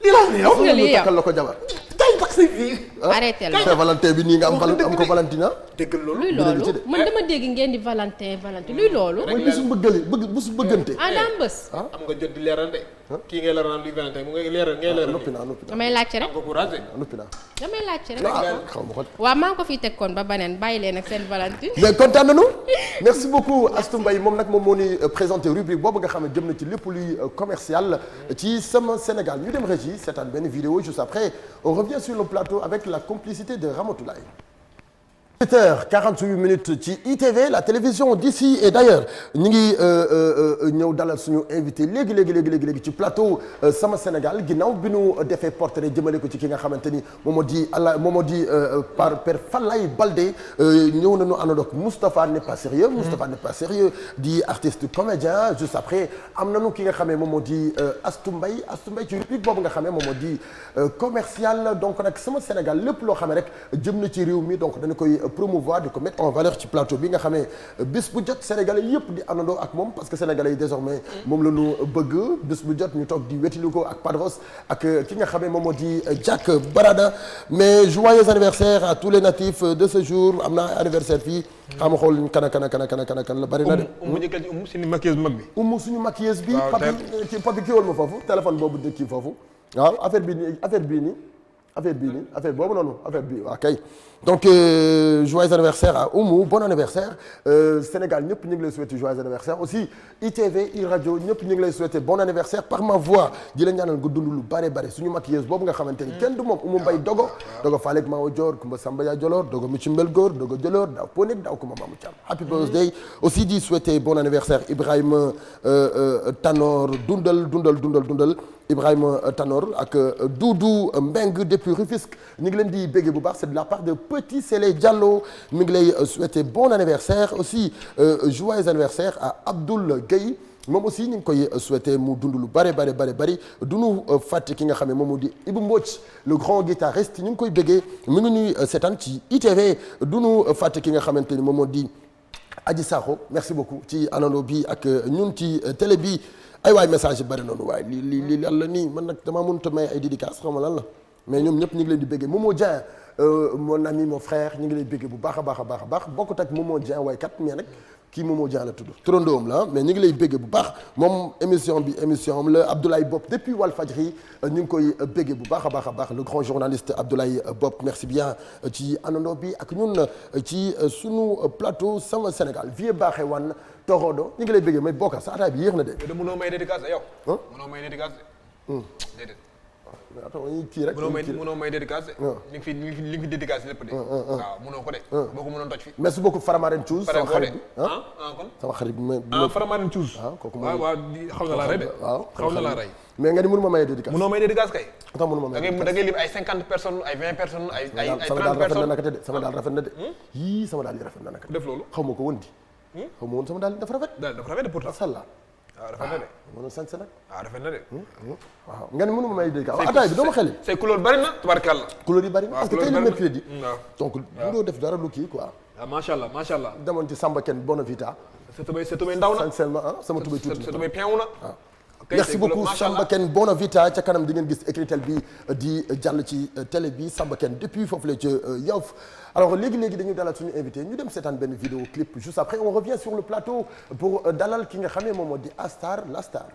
J: lii
C: la ne yow
J: gis nga lii yow
B: takkal la ko jabar
J: arrêté la
B: Saint-Valentin bi nii nga am ko Valentina
C: déggal loolu
J: luy loolu man dama dégg ngeen di Valentin luy loolu
B: mooy bisu bëggale bisu bëggante
J: daam bës
C: am nga jot di leeral de kii ngay leeral luy Valentin mu ngay leeral
B: noppi naa
J: damay laajte rek
B: noppi naa
J: damay laajte rek
B: xaw ma ko
J: waaw maa ngi ko fiy teg koon ba baneen bàyyi leen ak seen Valentine
B: mais kontaan nañu merci beaucoup Astou Mbaye moom nag moom moo ni présenté rubrique boobu nga xam ne jëm na ci lépp luy commercial ci sama Sénégal ñu dem régie seetaan benn vidéo juste après on revient sur le plateau avec la complicité de Ramatoulaye 7h48 ci ITV la télévision d'ici et d'ailleurs ñu ngi ñëw dalal suñu invité léegi ci plateau sama Sénégal ginnaaw bi nu defee portrait jëmale ko ci ki nga xamante ni moom moo di par Père Falaye Baldé ñëw nañu àndandoo ak Moustapha n'est pas sérieux di artiste comédien juste après am nañu ki nga xamee moom moo di Astou Mbaye ci rubrique boobu nga xamee moom moo di commercial donc nag sama Sénégal lépp loo xamee rek jëm na ci réew mi donc dañu koy promouvoir di ko mettre en valeur ci plateau bi nga xamee bés bu jot sénégalais yëpp di àndandoo ak moom parce que sénégalais yi désormais moom la ñu bëgg bés bu jot ñu toog di wetilu ko ak Padros ak ki nga xamee moom moo di Jack Barada mais joyeux anniversaire à tous les natifs de ce jour am na anniversaire fii xam nga xool kan la bari na de.
C: suñu maquilleuse mag bi.
B: suñu maquilleuse bi. papi kii woon ma foofu téléphone boobu de kii foofu waaw affaire bii nii boobu noonu affaire bi waaw kay. donc joyeux anniversaire à Oumou bon anniversaire Sénégal ñëpp ñu ngi lay souhaiter joyeux anniversaire aussi ITV iRadio ñëpp ñu ngi lay souhaiter bon anniversaire par ma voix di la ñaanal nga dund lu bare suñu maquilleuse boobu nga xamante ni kenn du moom Oumou Mbaye Dogo Falek Mao Dior Kumba Samba Ya Jolor Dogo Michi Mbel Góor Dogo Jolor Daw Ponik Daw Kumba Mamou Thiam happy birthday aussi di souhaiter bon anniversaire Ibrahima Tanor dundal Ibrahima Tanor ak Doudou Mbeng depuis Rufisque ñu ngi leen di bégge bu baax c'est de la part de Petit Sélé Diallo mi ngi lay souhaiter bon anniversaire aussi joyeux anniversaire à Abdoul Gueye moom aussi ñu ngi koy souhaiter mu dund lu bari du nu fàtte ki nga xam ne moom moo di Ibou Mbodj le grand guitariste ñu ngi koy béggee mi ngi ñuy seetaan ci ITV du nu fàtte ki nga xamante ni moom moo di Adji Sakho merci beaucoup ci anando bi ak ñun ci télé bi ay waay message yi bari noonu waaye li yàlla nii man nag damaa mënut a may ay dédicace xaw ma lan la mais ñoom ñëpp ñu ngi leen di béggee Momo Dieng mon ami mon frère ñu ngi lay béggee bu baax a baax bokkut ak Momo Dieng waykat mais nag kii Momo Dieng la tudd turandoom la mais ñu ngi lay béggee bu baax moom émission am la Abdoulaye Bob depuis Walfadjri ñu ngi koy béggee bu baax a baax le grand journaliste Abdoulaye Bob merci bien ci anando bi ak ñun ci sunu plateau Sama Sénégal vie baaxee wan Torodo ñu ngi lay béggee mais bokka sa ataay bi yéex na de.
C: mënoo may dédicace yow. mënoo may dédicace déedéet.
B: attends kii rek
C: mënoo may dédicace li nga fi dédicace lépp de waaw mënoo ko de boo ko mënoon toj fi
B: merci beaucoup Faramaren Chouz sama xarit bi
C: kon
B: sama xarit bi
C: Faramaren Chouz
B: kooku
C: waaw xaw na laa rey de xaw na laa rey
B: mais nga ni mënu ma may dédicace
C: mënoo may dédicace kay
B: attends mënu ma may
C: da ngay lim ay 50 personnes ay 20 personnes ay 30 personnes
B: sama daal rafet na de yii sama daal yi rafet na naka
C: def loolu
B: xaw ma ko woon di xaw ma woon sama daal dafa rafet
C: de pourtant
B: mashallah
C: waaw rafet na de
B: mënu sañ nag
C: waaw rafet na de
B: waaw nga ni mënu ma may dédicace ataay bi doo ma xeli
C: say couleur bari na tubarkalla
B: couleur yi bari parce que tey le mercredi donc
C: waaw
B: doo def dara lu kii quoi
C: waaw macha allah
B: demoon ci Samba Ken Bonavita
C: sa tubay ndaw na
B: sama tubay tuuti
C: sa tubay peew na
B: merci beaucoup Samba Ken Bonavita ca kanam di ngeen gis écritel bi di jàll ci télé bi Samba Ken depuis foofu la ca Yoff alors léegi dañu dalal suñu invité ñu dem seetaan benn vidéo clip juste après on revient sur le plateau pour dalal ki nga xamee moom moo di Astar la star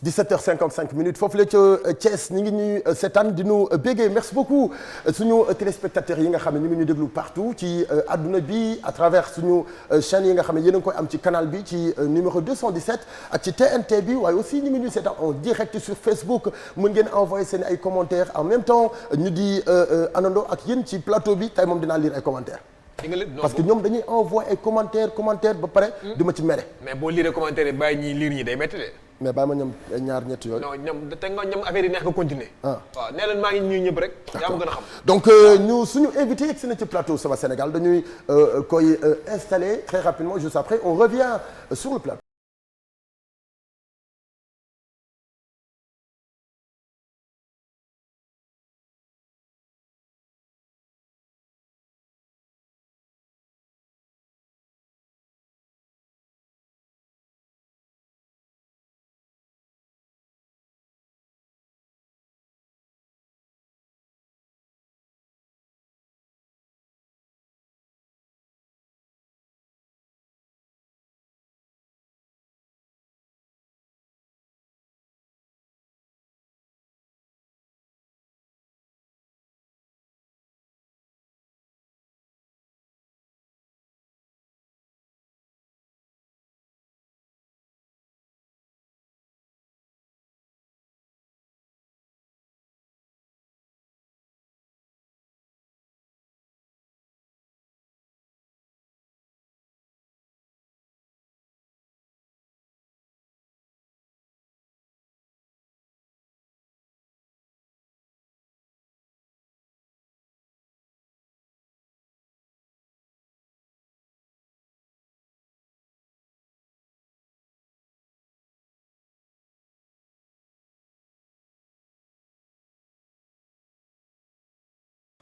B: 17h55 foofu la ca Thiès ñu ngi ñuy seetaan di nu béggee merci beaucoup suñu téléspectateurs yi nga xam ne ñu ngi ñu déglu partout ci adduna bi à travers suñu chaîne yi nga xam ne yéen a ngi koy am ci canal bi ci numéro 217 ak ci TNT bi waaye aussi ñu ngi ñuy seetaan en direct sur Facebook mën ngeen envoyer seen ay commentaires en même temps ñu di anandoo ak yéen ci plateau bi tey moom dinaa lire ay commentaires. parce que ñoom dañuy envoyer ay commentaires ba pare. di ma ci mere.
C: mais boo lire commentaire yi bàyyi ñii lire ñi day métti de.
B: mais bàyyi ma ñoom ñaar ñett yooyu.
C: non ñoom te nga ñoom affaire yi neex nga continuer. waaw nee leen maa ngi ñuy ñëpp rek. yaa ma gën a xam.
B: donc ñu suñu invité yegg si na ci plateau Sama Sénégal dañuy koy installer très rapidement juste après on revient sur le plateau.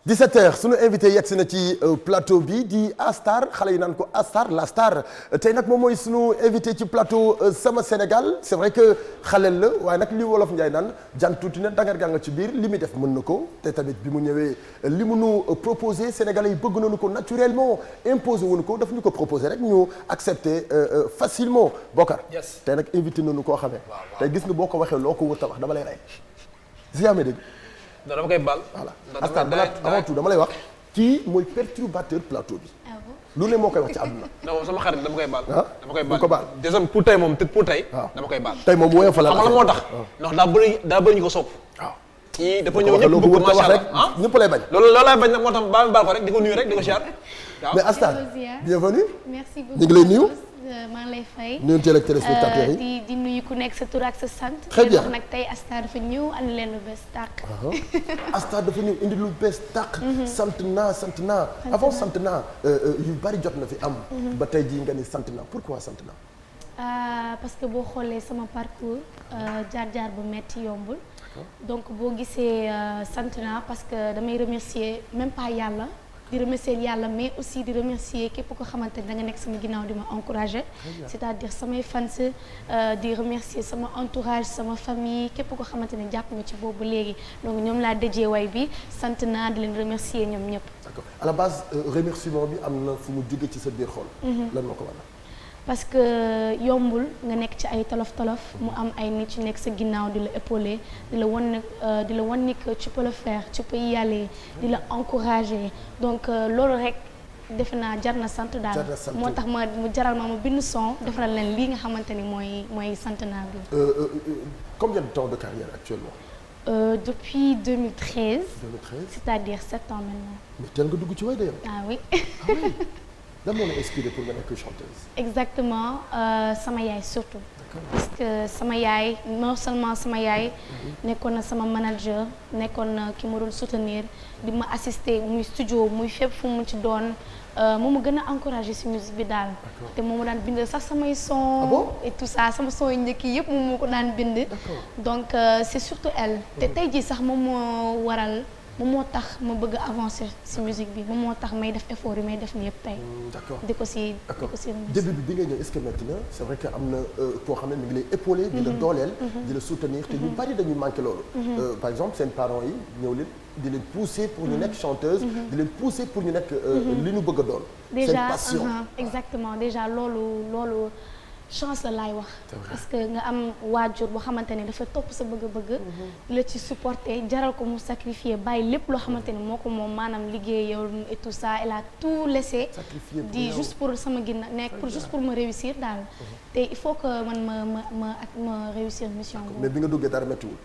B: Sunu invité yegg si na ci plateau bi di Astar xale yi naan ko Astar la star tey nag moom mooy sunu invité ci plateau Sama Sénégal c'est vrai que xaleel la waaye nag li wolof Njaay naan jan tuuti na dangar gaa nga ci biir li muy def mën na ko te tamit bi mu ñëwee li mu nu proposé Sénégalais yi bëgg nañu ko naturellement imposé wuñu ko daf ñu ko proposé rek ñu accepté facilement Bokar. tey nag invité nañu koo xamee. tey gis nga boo ko waxee loo ko wër ta wax dama lay rey si yaa may dégg.
C: non dama koy baal.
B: voilà Astar avant tout dama lay wax kii mooy perturbateur plateau bi. lu ne moo koy wax ci àdduna.
C: non moom sama xarit dama koy baal. dama koy
B: baal ko baal.
C: déjà pour tey moom pour tey. dama koy baal.
B: tey moom woyoo fa la.
C: xam nga moo tax. ndax daa bëri ñu ko sopp.
B: waaw
C: kii dafa ñëw ñëpp bëgg macha allah
B: ñëpp lay bañ.
C: loolu laay bañ nag moo tax baal ko rek di ko nuyu rek di ko siyaar. waaw
B: mais Astar bienvenue.
L: merci beaucoup
B: ñu ngi lay nuyu.
L: maa ngi lay fay.
B: nuyunteel ak téléspectateurs yi.
L: di nuyu ku nekk sa tur ak sa sant.
B: très bien
L: nag tey Astar dafa ñëw andi leen lu bees tàq.
B: Astar dafa ñëw indi lu bees tàq. sant naa. avant sant naa yu bari jot na fi am. ba tey jii nga ni sant naa pourquoi sant naa.
L: parce que boo xoolee sama parcours jaar-jaar bu metti yombul. donc boo gisee sant naa parce que damay remercier même pas yàlla. di remercier yàlla mais aussi di remercier képp ko xamante ne da nga nekk sama ginnaaw di ma encourager c'est-à-dire samay fans di remercier sama entourage sama famille képp ko xamante ne jàpp nga ci boobu léegi donc ñoom laa dëjee way bi sant naa di leen remercier ñoom ñëpp.
B: d'accord à la base remerciement bi am na fu mu jóge ci sa biir xol. lan moo ko waral.
L: parce que yombul nga nekk ci ay tolof-tolof mu am ay nit yu nekk sa ginnaaw di la épauler di la wan ni que tu peux le faire tu peux y aller di la encourager donc loolu rek defe naa jar na sant daal moo tax mu jaral ma bind son defaral leen lii nga xamante ni mooy sant naa bi.
B: Combien de temps de carrière actuellement?
L: Depuis 2013. C'est-à-dire 7 ans maintenant.
B: mais teel nga dugg ci way de yow.
L: Ah oui.
B: lan moo la inspiré pour nga nekk chanteuse.
L: exactement sama yaay surtout. parce que sama yaay non seulement sama yaay. nekkoon na sama manager nekkoon na ki ma doon soutenir di ma assister muy studio muy fépp fu mu ci doon moo ma gën a encouragé si musique bi daal. te moo ma daan bind sax samay son. et tout ça sama son yu njëkk yëpp moom moo ko daan bind. donc c'est surtout elle. te tey jii sax moom moo waral. moom moo tax ma bëgg a avancer ci musique bi moom moo tax may def effort yi may def ni yëpp tey.
B: d'accord
L: di ko ci
B: début bi nga ñëw est-ce que métti na c'est vrai que am na koo xam ne mi ngi lay épauler. di la dooleel. di la soutenir te ñu bari dañuy manqué loolu. par exemple seen parents yi ñëw leen di leen pousser pour ñu nekk chanteuse. di leen pousser pour ñu nekk li ñu bëgg a doon.
L: déjà
B: seen passion.
L: exactement déjà loolu chance la laay wax. parce que nga am waajur boo xamante ne dafa topp sa bëgg-bëgg. la ci supporter jaral ko mu sacrifier bàyyi lépp loo xamante ne moo ko moom maanaam liggéey yow et tout ça elle a tout laissé. di juste pour sama ginnaaw nekk pour juste pour ma réussir daal. te il faut que man ma réussir mission boobu.
B: mais bi nga duggee dara méttiwul.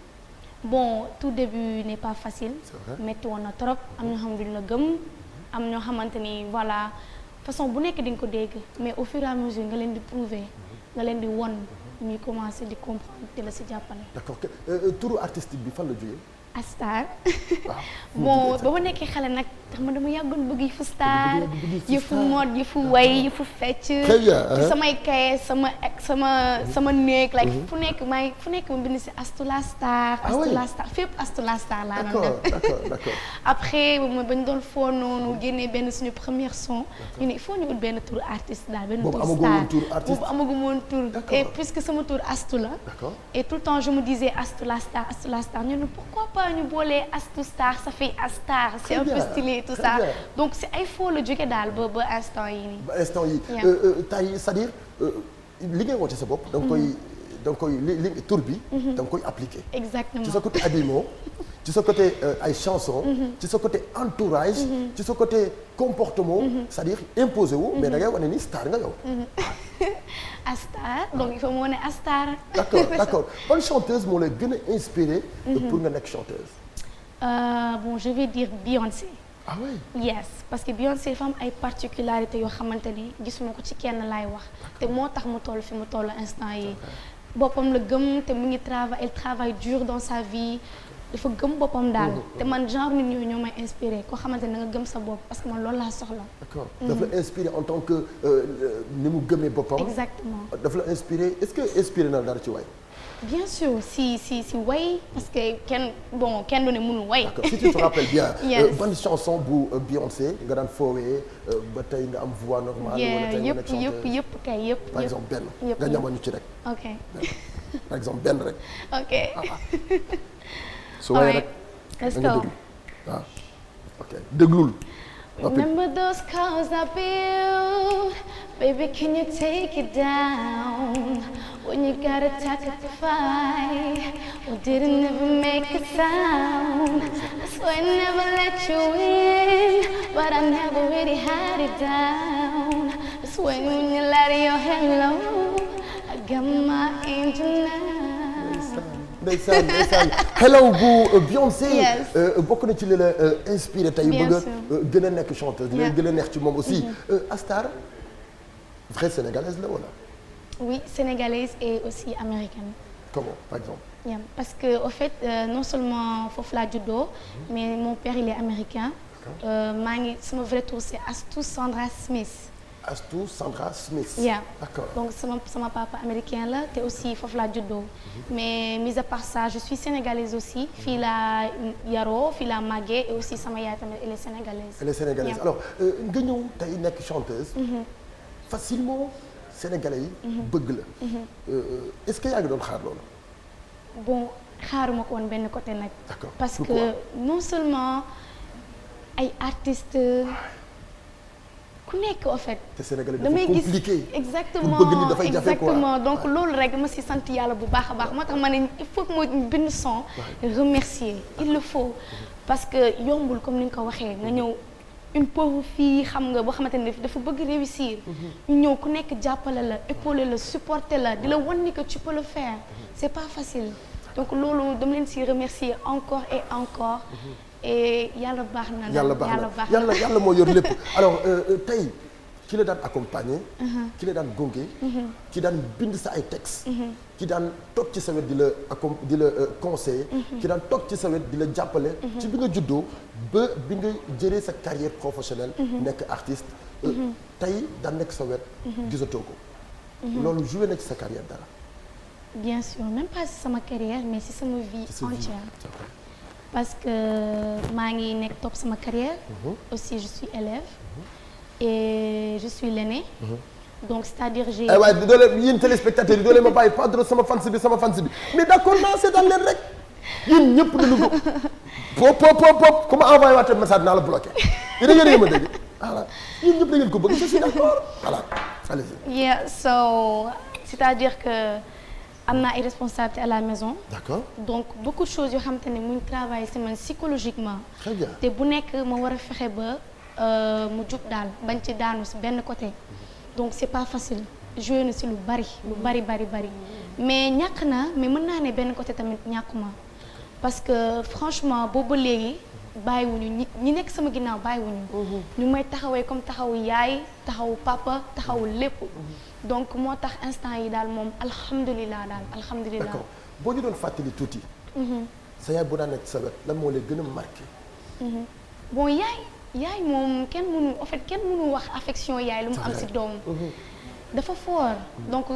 L: bon tout début n'est pas facile. métti woon na trop am ñoo xam duñ la gëm am ñoo xamante ni voilà façon bu nekk di nga ko dégg mais au fur et à mesure nga leen di prouver. nga leen di won ñuy commencer di comprendre te la si jàppale.
B: d'accord turu artistique bi fan la jógee.
L: Astar. bon ba ma nekkee xale nag tax ma dama yàggoon bëgg yëfu star yëfu mode yëfu way yëfu fecc. ci samay kaye sama néeg like fu nekk ma bind si Astou la star. Astou la star fépp Astou la star laa doon def.
B: d'accord.
L: après ba ñu doon foo noonu génnee benn suñu première son ñu ne il faut ñu ut benn tour artiste daal benn tour star boobu amagu woon tour et puisque sama tour Astou la. et tout le temps je me disais Astou la star ñu ne pourquoi pas ñu boolee Astou star ça fait Astar c'est un peu stylé tout ça donc c'est ay foo la jóge daal ba instant yi nii.
B: ba instant yi tay c'est-à-dire li ngay woote sa bopp da nga koy li tur bi da nga koy appliquer.
L: exactement
B: ci sa côté habillement ci sa côté ay chansons ci sa côté entourage ci sa côté comportement c'est-à-dire imposé wu mais da ngay wane ni star nga yow.
L: Astar donc il faut mu wane Astar.
B: d'accord ban chanteuse moo lay gën a inspiré pour nga nekk chanteuse.
L: bon je vais dire Beyoncé.
B: ah oui.
L: yes parce que Beyoncé dafa am ay particularités yoo xamante ni gisuma ko ci kenn laay wax te moo tax mu toll fi mu toll instant yi boppam la gëm te mu ngi elle travaille dur dans sa vie dafa gëm boppam daal te man genre nit ñooñu ñoo may inspiré koo xamante ne nga gëm sa bopp parce que man loolu laa soxla.
B: d'accord dafa la inspiré en tant que ni mu gëmee boppam.
L: exactement
B: dafa la inspiré est-ce que inspiré na dara ci way.
L: bien sûr si way parce que kenn du ne mënul way.
B: d'accord si tu te rappelles bien.
L: yes
B: ban chanson bu Beyoncé nga daan foowee ba tey nga am voix normale. wala tey nga nekk chanteuse
L: yëpp kay yëpp.
B: par exemple benn nga ñamal ñu ci rek.
L: ok
B: par exemple benn rek.
L: ok.
B: su waay rek
L: let's go.
B: waaw ok déglul.
L: Remember those cars I built, baby can you take it down, when you got attacked at the fight, or didn't ever make a sound, I swear I never let you in, but I never really had it down, I swear when you let your hello, I got my angel now.
B: ndeysaan hello bu Beyoncé bokk na ci li la inspiré tey bëgg a gën a nekk chanteuse mais gën a neex ci moom aussi Astar vraie sénégalaise la wala.
L: oui sénégalaise et aussi américaine.
B: comment par exemple.
L: parce que au fait non seulement foofu laa juddoo mais mon père il est américain. maa ngi sama vrai tour c'est Astou Sandra Smith.
B: Astou Sandra Smith. D'accord.
L: donc sama papa américain la te aussi foofu laa juddoo. mais mis à part ça je suis sénégalaise aussi. fii laa yaroo fii laa màggee et aussi sama yaay tamit elle est sénégalaise.
B: elle est sénégalaise alors nga ñëw tey nekk chanteuse. facilement sénégalais yi. bëgg la. est-ce que yaa ngi doon xaar loolu.
L: bon xaaruma ko woon benn côté nag.
B: d'accord
L: parce que non seulement ay artistes. ku nekk en fait.
B: te Sénégalais dafa compliqué.
L: exactement
B: pour bëgg ni dafay jafe quoi
L: exactement donc loolu rek ma si sant yàlla bu baax a baax moo tax ma ne il faut que ma bind son remercier il le faut parce que yombul comme ni nga ko waxee nga ñëw une pauvre fille xam nga boo xamante ne dafa bëgg réussir. ñu ñëw ku nekk jàppale la épauler la supporter la di la wan ni que tu peux le faire c'est pas facile donc loolu dama leen si remercier encore et encore. et yàlla baax na.
B: yàlla moo yor lépp alors tey ki la daan accompagner. ki la daan gunge. ki daan bind sa ay textes. ki daan toog ci sa wet di la conseiller. ki daan toog ci sa wet di la jàppale. ci bi nga juddoo ba bi nga jëlee sa carrière professionnelle. nekk artiste. tey daan nekk sa wet. gisatoo ko. loolu joué na ci sa carrière dara.
L: bien sûr même pas si sama carrière mais si sama vie entière. parce que maa ngi nekk topp sama carrière. aussi je suis élève. et je suis l'aîné. donc c'est-à-dire j'ai.
B: waaye doole yéen téléspectateurs yi doole ma bàyyi pas sama fans bi mais d'accord naa seetaan leen rek yéen ñëpp dañu ko pop ku ma envoyé waat message naa la bloqué yéen a ngi ma dégg voilà yéen ñëpp da ngeen ko bëgg je suis d'accord voilà allez-y.
L: yeah so c'est-à-dire que am naa ay responsabilités à la maison.
B: D'accord.
L: Donc beaucoup de choses yoo xamante ne mu ngi travailler si man psychologiquement.
B: Très bien.
L: te bu nekk ma war a fexe ba mu jub daal bañ ci daanu si benn côté. donc c'est pas facile joué na si lu bari mais ñàkk na mais mën naa ne benn côté tamit ñàkkuma parce que franchement boobu ba léegi bàyyiwuñu ñi nekk sama ginnaaw bàyyiwuñu. ñu may taxawee comme taxawu yaay taxawu papa taxawu lépp. donc moo tax instant yi daal moom alhamdulilah daal alhamdulilah.
B: d'accord boo ñu doon fàttali tuuti. sa yaay bu daan nekk sa wet lan moo lay gën a marqué.
L: bon yaay moom kenn mënu wax affection yaay lu mu am si doom. dafa fort donc.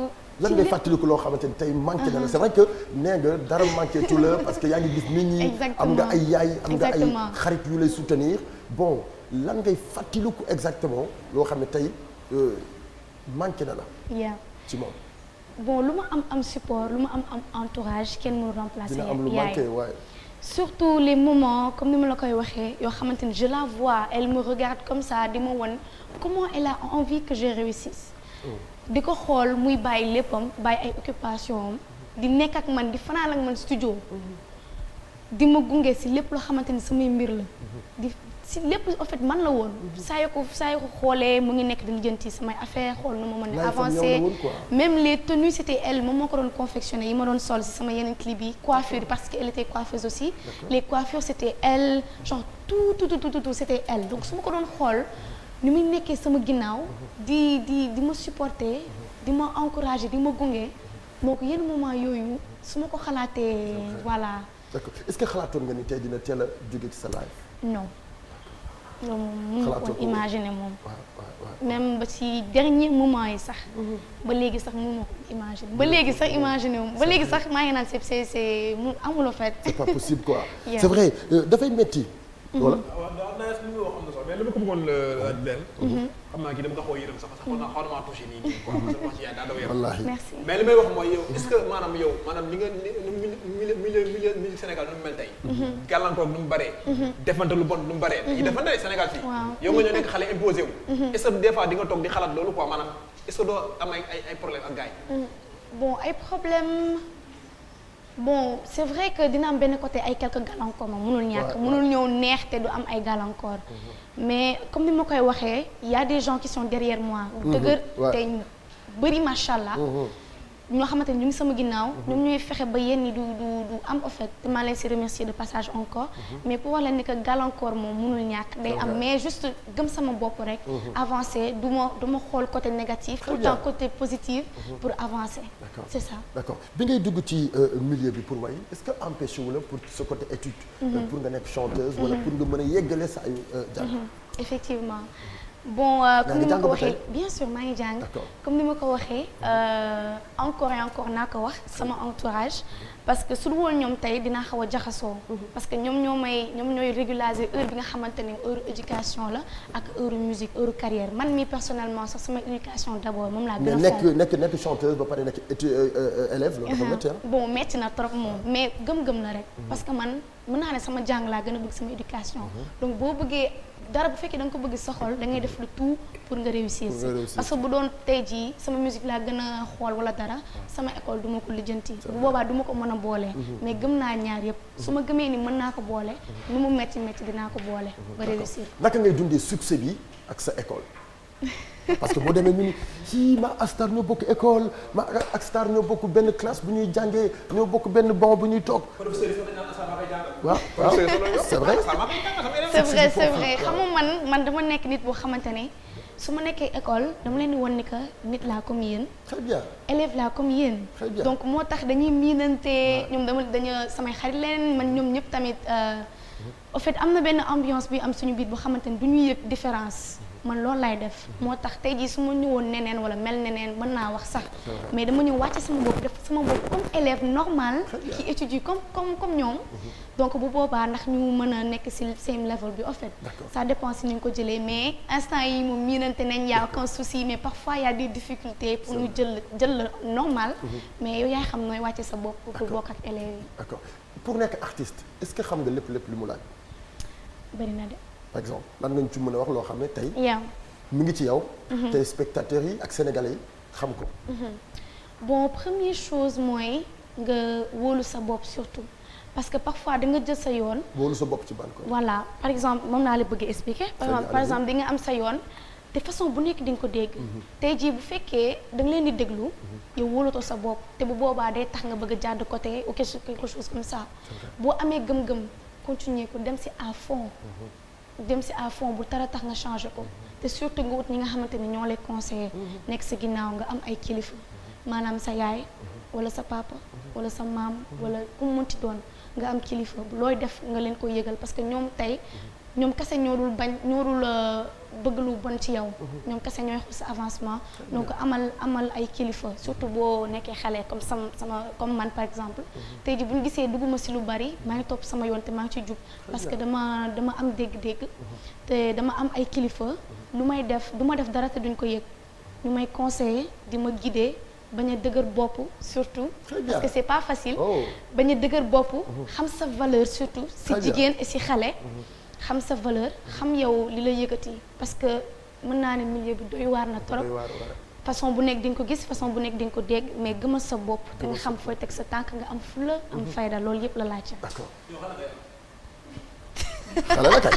B: lan ngay fàttaliku loo xamante ni tey manqué na la c'est vrai que nee nga dara manqué tout la parce que yaa ngi gis nit ñi. am nga ay yaay am nga ay xarit yu lay soutenir bon lan ngay fàttaliku exactement loo xam ne tey manqué na la. ci moom.
L: bon lu ma am support lu ma am entourage kenn mënu remplacer.
B: dina am lu manqué waaye.
L: surtout les moments comme ni ma la koy waxee yoo xamante ni je la vois elle me regarde comme ça di ma won comment elle a envie que je réussisse. di ko xool muy bàyyi léppam bàyyi ay occupation am di nekk ak man di fanaan ak man studio. di ma gunge si lépp loo xamante ni samay mbir la. di si lépp en fait man la woon. saa yoo ko xoolee mu ngi nekk di lijjanti samay affaire xool nu ma mën a avancer même les tenues c'était elle moom moo ko doon confectionné yi ma doon sol si sama yeneen clip yi coiffure parce que elle était coiffeuse aussi. les coiffures c'était elle genre tout c'était elle donc su ma ko doon xool. ni muy nekkee sama ginnaaw di ma supporter di ma encourager di ma gunge donc yenn moment yooyu su ma ko xalaatee voilà.
B: d'accord est-ce que xalaatoon nga ni tey dina teel a jóge ci sa live.
L: non loolu moom mënu ko imaginer moom. même ba ci dernier moment yi sax. ba léegi sax mënu ma ko imaginer ba léegi sax imaginer wu ba léegi sax maa ngi naan c'est mu amul en fait.
B: c'est pas possible quoi. c'est vrai dafay metti. voilà.
C: mais li ma ko bëggoon leen. xam naa kii dama ko xaw a yërëm sax parce que xaw na maa touché nii quoi parce que wax ci yaay daa daw yaram.
B: wallaahi
L: merci
C: mais li may wax mooy yow est-ce que maanaam yow maanaam li nga milieu musique Sénégal nu mu mel tey. gàllankoor nu mu bëree. defante lu bon nu mu bëree. yi defante Sénégal fii. yow nga ñëw nekk xale imposé wu. est-ce que des fois di nga toog di xalaat loolu quoi maanaam est-ce que doo am ay problème ak gars yi.
L: bon ay problème. bon c'est vrai que dina am benn côté ay quelques gàllankoor moom mënul ñàkk mënul ñëw neex te du am ay gàllankoor mais comme ni ma koy waxee y a des gens qui sont derrière moi dëgër te bëri macha allah ñoo xamante ni ñu ngi sama ginnaaw ñoom ñooy fexe ba yenn yi du am en fait te maa leen si remercier de passage encore mais pour wax leen ni que gàllankoor moom mënul ñàkk day am mais juste gëm sama bopp rek avancer du ma xool côté négatif tout le temps côté positif pour avancer c'est ça
B: d'accord bi ngay dugg ci milieu bi pour way est-ce que empêché wu la pour ce côté étude pour nga nekk chanteuse wala pour nga mën a yeggale sa ay jàng
L: effectivement bon comme ni ma ko waxee bien sûr maa ngi jàng comme ni ma ko waxee encore et encore naa ko wax sama entourage parce que su dul woon ñoom tey dinaa xaw a jaxasoo parce que ñoom ñooy régulariser heure bi nga xamante ne heure éducation la ak heure musique heure carrière man mi personnellement sax sama éducation d'abord moom laa gën a fonk
B: nekk chanteuse ba pare nekk élève loolu dafa métti
L: bon métti na trop moom mais gëm-gëm la rek parce que man mën naa ne sama jàng laa gën a bëgg sama éducation donc boo bëggee dara bu fekkee da nga ko bëgg sa xol da ngay def le tout pour nga réussir parce que bu doon tey jii sama musique laa gën a xool wala dara sama école du ma ko lijjanti bu boobaa du ma ko mën a boole mais gëm naa ñaar yëpp su ma gëmee ni mën naa ko boole nu mu métti dinaa ko boole ba réussir.
B: naka ngay dundee succès bi ak sa école parce que boo demee ñu ni ci ma ak Star ñoo bokk école ma ak Star ñoo bokk benn classe bu ñuy jàngee ñoo bokk benn banc bu ñuy toog. waaw c'est vrai.
L: c'est vrai xam nga man dama nekk nit boo xamante ne su ma nekkee école dama leen di won ni que nit laa comme yéen.
B: très bien
L: élève laa comme yéen.
B: très bien
L: donc moo tax dañuy miinante ñoom dañu samay xarit leen man ñoom ñëpp tamit au fait am na benn ambiance bi am suñu biir boo xamante ne du ñuy yëg différence. man loolu laay def moo tax tey jii su ma ñëwoon neneen wala mel neneen mën naa wax sax mais dama ñëw wàcce sama bopp def sama bopp comme élève normal qui étudie comme ñoom donc bu boobaa ndax ñu mën a nekk ci same level bi en fait ça dépend si ni nga ko jëlee mais instant yi moom miinante nañ y a aucun souci mais parfois y a des difficultés pour ñu jël la normal mais yow yaay xam nooy wàcce sa bopp pour bokk ak élèves yi.
B: d'accord pour nekk artiste est-ce que xam nga lépp lu mu laaj.
L: bari na de.
B: par exemple lan nga ñu ci mën a wax loo xam ne tey.
L: yow
B: mu ngi ci yow. téléspectateurs yi ak sénégalais yi xam ko.
L: bon première chose mooy nga wóolu sa bopp surtout parce que parfois da nga jël sa yoon.
B: wóolu sa bopp ci ban ko.
L: voilà par exemple moom naa la bëgg expliquer. par exemple di nga am sa yoon te façon bu nekk di nga ko dégg. tey jii bu fekkee da nga leen di déglu. yow wóolatoo sa bopp te bu boobaa day tax nga bëgg a jàdd côté ou quelque chose comme ça. boo amee gëm-gëm continuer ko dem si à fond. dem si à fond bu tara tax nga changer ko. te surtout nga wut ñi nga xamante ni ñoo lay conseiller. nekk sa ginnaaw nga am ay kilifa. maanaam sa yaay wala sa papa wala sa maam wala ku mu mënti doon nga am kilifa looy def nga leen koy yëgal parce que ñoom tey ñoom kese ñoo dul bañ ñoo dul bëgg lu bon ci yow. ñoom kese ñooy xool sa avancement. donc amal ay kilifa surtout boo nekkee xale comme man par exemple. tey ji bu ñu gisee dugguma si lu bari maa ngi topp sama yoon te maa ngi ci jub. parce que dama am dégg-dégg. te dama am ay kilifa. lu may def du ma def dara te duñ ko yëg. ñu may conseiller di ma guider. bañ a dëgër bopp surtout parce que c'est pas facile bañ a dëgër bopp xam sa valeur surtout si jigéen et si xale xam sa valeur xam yow li la yëkkati parce que mën naa ne milieu bi doy waar na trop façon bu nekk di nga ko gis façon bu nekk di nga ko dégg mais gëmal sa bopp te nga xam fooy teg sa tànk nga am fula am fayda loolu yëpp la laaj
B: xale la kay.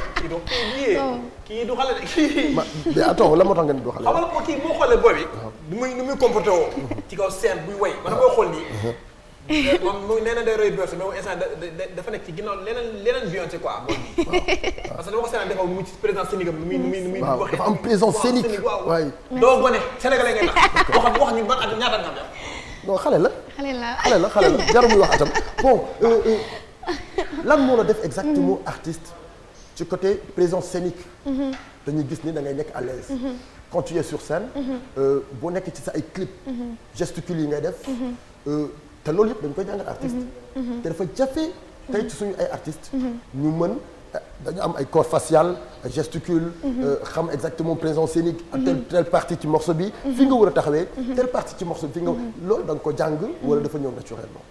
C: kii du xale de kii.
B: mais attends la moo tax nga ni du xale.
C: xamal ko kii moo xoolee booy bi. nu muy comporté woo. ci kaw scène buy way man koy xool nii. moom nee na day roy Beyoncé mais instant dafa nekk ci ginnaaw leneen Beyoncé quoi moom parce que dama ko seen dafa mu ci présence scénique am nu muy
B: waaw dafa am présence scénique waay.
C: doo gone sénégalais ngay tax wax ñu ban at ñaata nga am
B: non xale la.
L: xale
B: la jarul muy wax atam bon lan moo la def exactement artiste. ci côté présence scénique. dañuy gis ni da ngay nekk à l'aise. quand tu es sur scène. boo nekk ci sa ay clip. gesticule yi ngay def. te loolu yëpp dañ koy jàngal artiste. te dafa jafe tey ci suñu ay artistes. ñu mën dañu am ay corps facial ay gesticule. xam exactement présence scénique. ak telle partie ci morceau bi. fi nga war a taxawee. telle partie ci morceau bi fi nga loolu da nga ko jàng. wala dafa ñëw naturellement.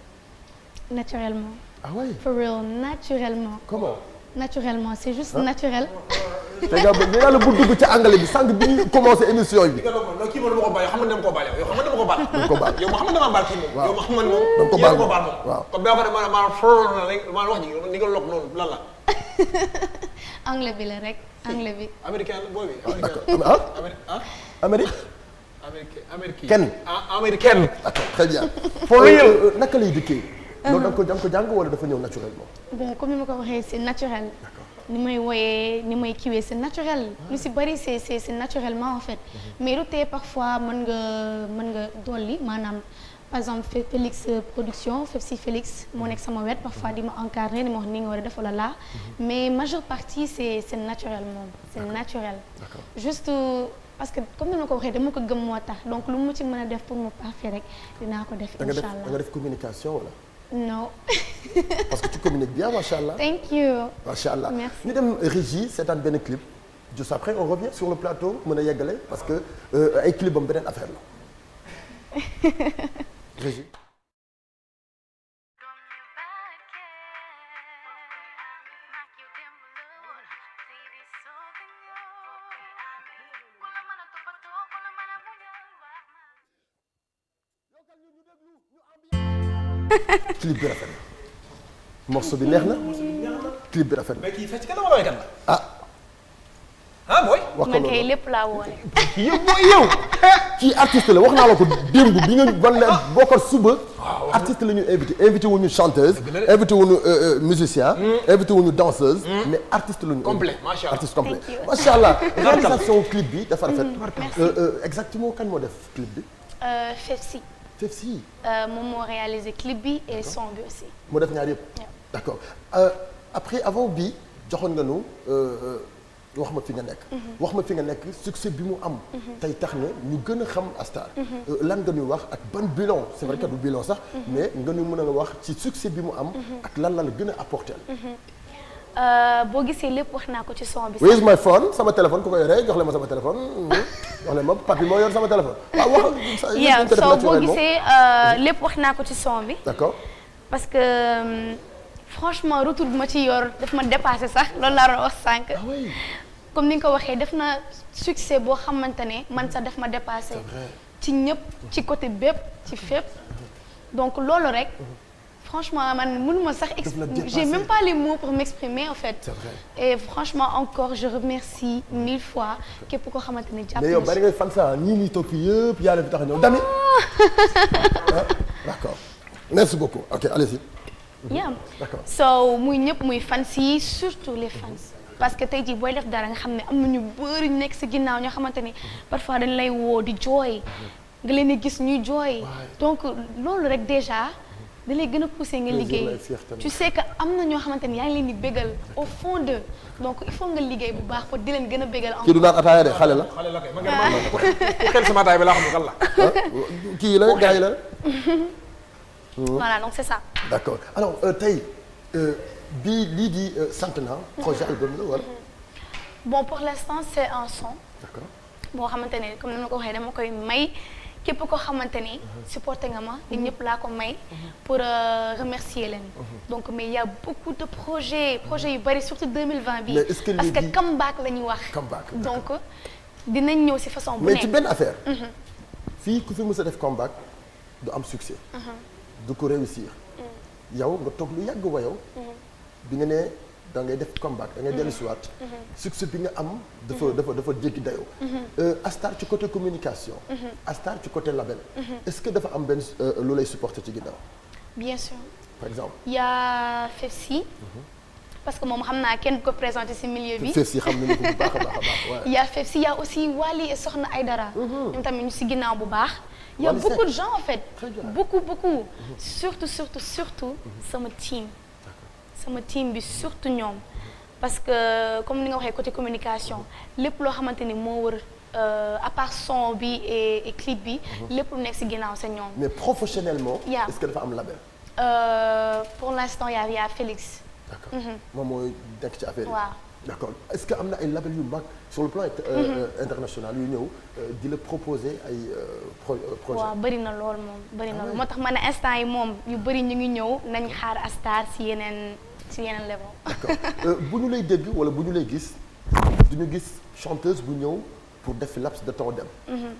L: naturellement.
B: ah oui
L: for real naturellement.
B: comment.
L: naturellement c'est juste naturel.
B: te nga ba ñu la bu dugg ci anglais bi sànq bi ñu commencé émission bi.
C: kii moom dama ko bàyyi xam nga dama ko baal yow xam nga dama ko baal.
B: dama ko baal
C: yow ma xam nga dama baal kii moom. yow ma xam nga moom.
B: dama ko baal moom
C: waaw. kon boo xam ne maanaam wax ji ni nga lok noonu lan la.
L: anglais bi la rek anglais bi.
C: américain la booy bi.
B: d'accord Amérique.
C: américaine. américaine.
B: d'accord très bien. for real naka lay dikkee. loolu da nga ko jàng wala dafa ñëw naturellement.
L: bon comme ni ma ko waxee c'est naturel. ni may woyee ni may kiwee c'est naturel. lu si bari c'est naturellement en fait. mais lu tee parfois mën nga dolli maanaam par exemple Félix production Félix moo nekk sama wet parfois di ma encadrer di ma wax ni nga war a def wala laa. mais majeure partie c'est naturel moom c'est naturel. juste parce que comme ni ma ko waxee dama ko gëm moo tax donc lu mu ci mën a def pour mu parfait rek dinaa ko def. incha allah
B: da nga def communication wala.
L: non.
B: parce que tu communiques bien macha allah.
L: thank you.
B: macha allah
L: merci
B: ñu dem régie seetaan benn clip juste après on revient sur le plateau mën a yeggale parce que ay clip am beneen affaire la régie. clip bi rafet na morceau bi neex na clip bi rafet na.
C: mais kii fecc kan la wala kan la. booy.
B: wax ko
L: man kay lépp laa woone.
B: yow kii artiste la wax naa la ko démb bi nga wan ne bokkal suba. artiste la ñu invité wuñu chanteuse. invité wuñu musicien. invité wuñu danseuse. mais artiste la ñu.
C: complet macha allah
B: artiste complet macha allah. réalisation clip bi dafa rafet. exactement kan moo def clip bi. Fefsi.
L: moom moo réalisé clip bi et son bi aussi.
B: moo def ñaar yëpp. d'accord après avant bi joxoon nga nu wax ma fi nga nekk. wax ma fi nga nekk succès bi mu am. tey tax na ñu gën a xam Astar. lan nga ñuy wax ak ban bilan c'est vrai que du bilan sax. mais nga ñu mën a wax ci succès bi mu am. ak lan la gën a apporter.
L: boo gisee lépp wax naa ko ci son bi.
B: where is my phone sama téléphone ku ko yoree jox leen ma sama téléphone jox leen ma papi moo yor sama téléphone. waaw wax
L: soo boo gisee lépp wax naa ko ci son bi.
B: d'accord
L: parce que franchement retour bi ma ci yor daf ma dépassé sax loolu laa doon wax sànq. comme ni nga ko waxee def na succès boo xamante ne man sax daf ma dépassé. ci ñëpp ci côté bépp ci fépp donc loolu rek franchement man mënuma sax j'ai même pas les mots pour m'exprimer en fait.
B: C'est vrai.
L: Et franchement encore je remercie 1000 fois képp koo xamante ne jàpp
B: mais yow bari ngay fan sa ñii toog fii yëpp yaa leen fi tax a ñëw Dami. D'accord merci beaucoup ok allez-y.
L: Yeah.
B: D'accord.
L: So muy ñëpp muy fans yi surtout les fans. parce que tey jii booy def dara nga xam ne am na ñu bëri ñu nekk si ginnaaw ñoo xamante ni parfois dañ lay woo di jooy nga leen di gis ñuy jooy donc loolu rek déjà da lay gën a pousser nga liggéey tu sais que am na ñoo xamante ni yaa ngi leen di bégal au fond d'eux donc il faut nga liggéey bu baax pour di leen gën a bégal
B: kii du naan ataaya de xale la.
C: xale la kay ma ngeen ku xel sama ataaya bi laa xam ne kan la.
B: kii la gars yi la.
L: voilà donc c'est ça.
B: D'accord alors tey bii lii di Centenaire projet album la wala.
L: bon pour l'instant c'est un son.
B: D'accord
L: boo xamante ne comme ni ma ko waxee dama koy may képp koo xamante ni supporté nga ma nit ñëpp laa ko may pour remercier leen. donc mais il y a beaucoup de projets yu bari surtout 2020 bi. parce que comeback la ñuy wax.
B: comeback
L: donc dinañ ñëw ci façon bu nekk.
B: mais ci benn affaire. fii ku fi mës a def comeback du am succès. du ko réussir. yow nga toog lu yàgg wa yow. bi nga ne da ngay def comeback da ngay dellu siwaat succès bi nga am dafa jéggi dayoo. Astar ci côté communication. Astar ci côté label. est-ce que dafa am benn lu lay supporter ci ginnaaw.
L: bien sûr.
B: par exemple.
L: il y a Fefsi. parce que moom xam naa kenn du ko présenté ci milieu bi.
B: Fefsi xam nañu ko bu baax a baax.
L: il y a Fefsi il y a aussi Wally et Soxna Aïdara. ñoom tamit ñu ci ginnaaw bu baax. il y a beaucoup de gens en fait. beaucoup surtout sama team bi surtout ñoom parce que comme ni nga waxee côté communication lépp loo xamante ni moo wër à part son bi et clip bi lépp lu nekk ci ginnaaw c'est ñoom.
B: mais professionnellement. est-ce que dafa am label.
L: pour l'instant y a Félix.
B: d'accord moom mooy nekk ci affaire yi.
L: waaw
B: d'accord est-ce que am na ay label yu mag sur le plan international yu ñëw di la proposer ay projet.
L: waaw bëri na lool moom bëri na lool moo tax ma ne instant yi moom yu bëri ñu ngi ñëw nañ xaar Astar ci yeneen level.
B: d'accord bu ñu lay dégg wala bu ñu lay gis du ñu gis chanteuse bu ñëw pour def laps de temps dem.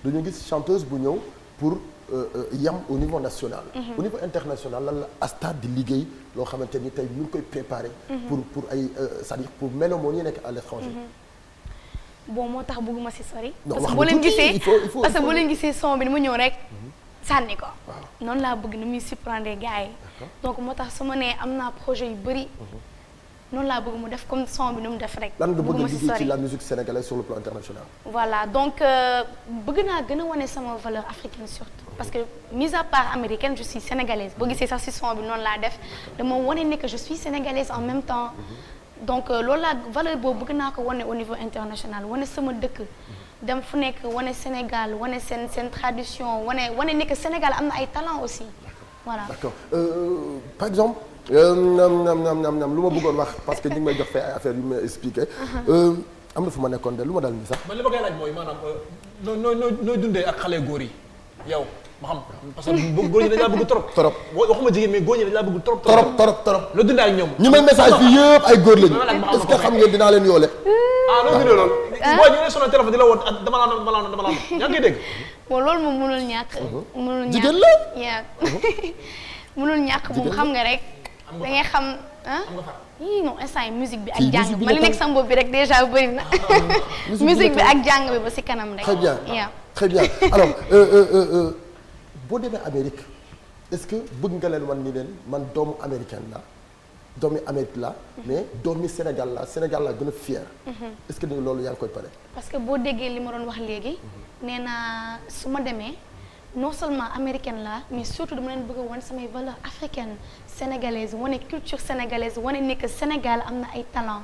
B: du ñu gis chanteuse bu ñëw pour yam au niveau national. au niveau international lan la Astar di liggéey loo xamante ni tey ñu ngi koy préparer. pour ay c'est-à-dire pour mélomane yi nekk à l'étranger.
L: bon moo tax bëgguma ci sori.
B: parce
L: que boo leen gisee parce que boo leen gisee son bi ni mu ñëw rek sànni ko. noonu laa bëgg ni muy surprendre gars yi. donc moo tax su ma nee am naa projet yu bëri. noonu laa bëgg mu def comme son bi nu mu def rek.
B: lan nga bëgg a liggéey ci la musique sénégalaise sur le plan international.
L: voilà donc bëgg naa gën a wane sama valeur africaine surtout. parce que mis à part américaine je suis sénégalaise boo gisee sax ci son bi noonu laa def dama wane ne que je suis sénégalaise en même temps. donc loolu laa valeur boobu bëgg naa ko wane au niveau international wane sama dëkk. dem fu nekk wane Sénégal wane seen tradition wane ne que Sénégal am na ay talent aussi voilà.
B: d'accord par exemple. lu ma bëggoon wax parce que ñu ngi may jox fee ay affaires yu may expliqué. am na fu ma nekkoon de lu ma dal nii sax.
C: man li ma koy laaj mooy maanaam nooy dundee ak xale góor yi yow ma xam parce que góor ñi dañ laa bëgg trop.
B: trop
C: waxuma jigéen mais góor ñi dañ laa bëgg trop.
B: trop
C: loo dundee ak ñoom.
B: ñi may message fii yëpp ay góor lañu. est-ce que xam ngeen dinaa leen yoole.
C: loo dundee loolu. boo ñu lay sonal téléphone di la woo dama la yaa ngi dégg.
L: bon loolu moom mënul ñàkk. mënul ñàkk
B: jigéen la.
L: mënul ñàkk moom xam nga rek. da ngay xam yii non instant yi musique bi ak jàng bi ma li nekk sama bopp bi rek déjà bëri na. musique bi ak jàng bi ba ci kanam rek.
B: très bien alors boo demee Amérique est-ce que bëgg nga leen wan ni leen man doomu américaine la doomi Amérique la mais doomi Sénégal la Sénégal la gën a fier. est-ce que loolu yaa ngi koy pare.
L: parce que boo déggee li ma doon wax léegi nee naa su ma demee non seulement américaine la mais surtout dama leen bëgg a wan samay valeurs africaines sénégalaises wane culture sénégalaise wane ni que Sénégal am na ay talent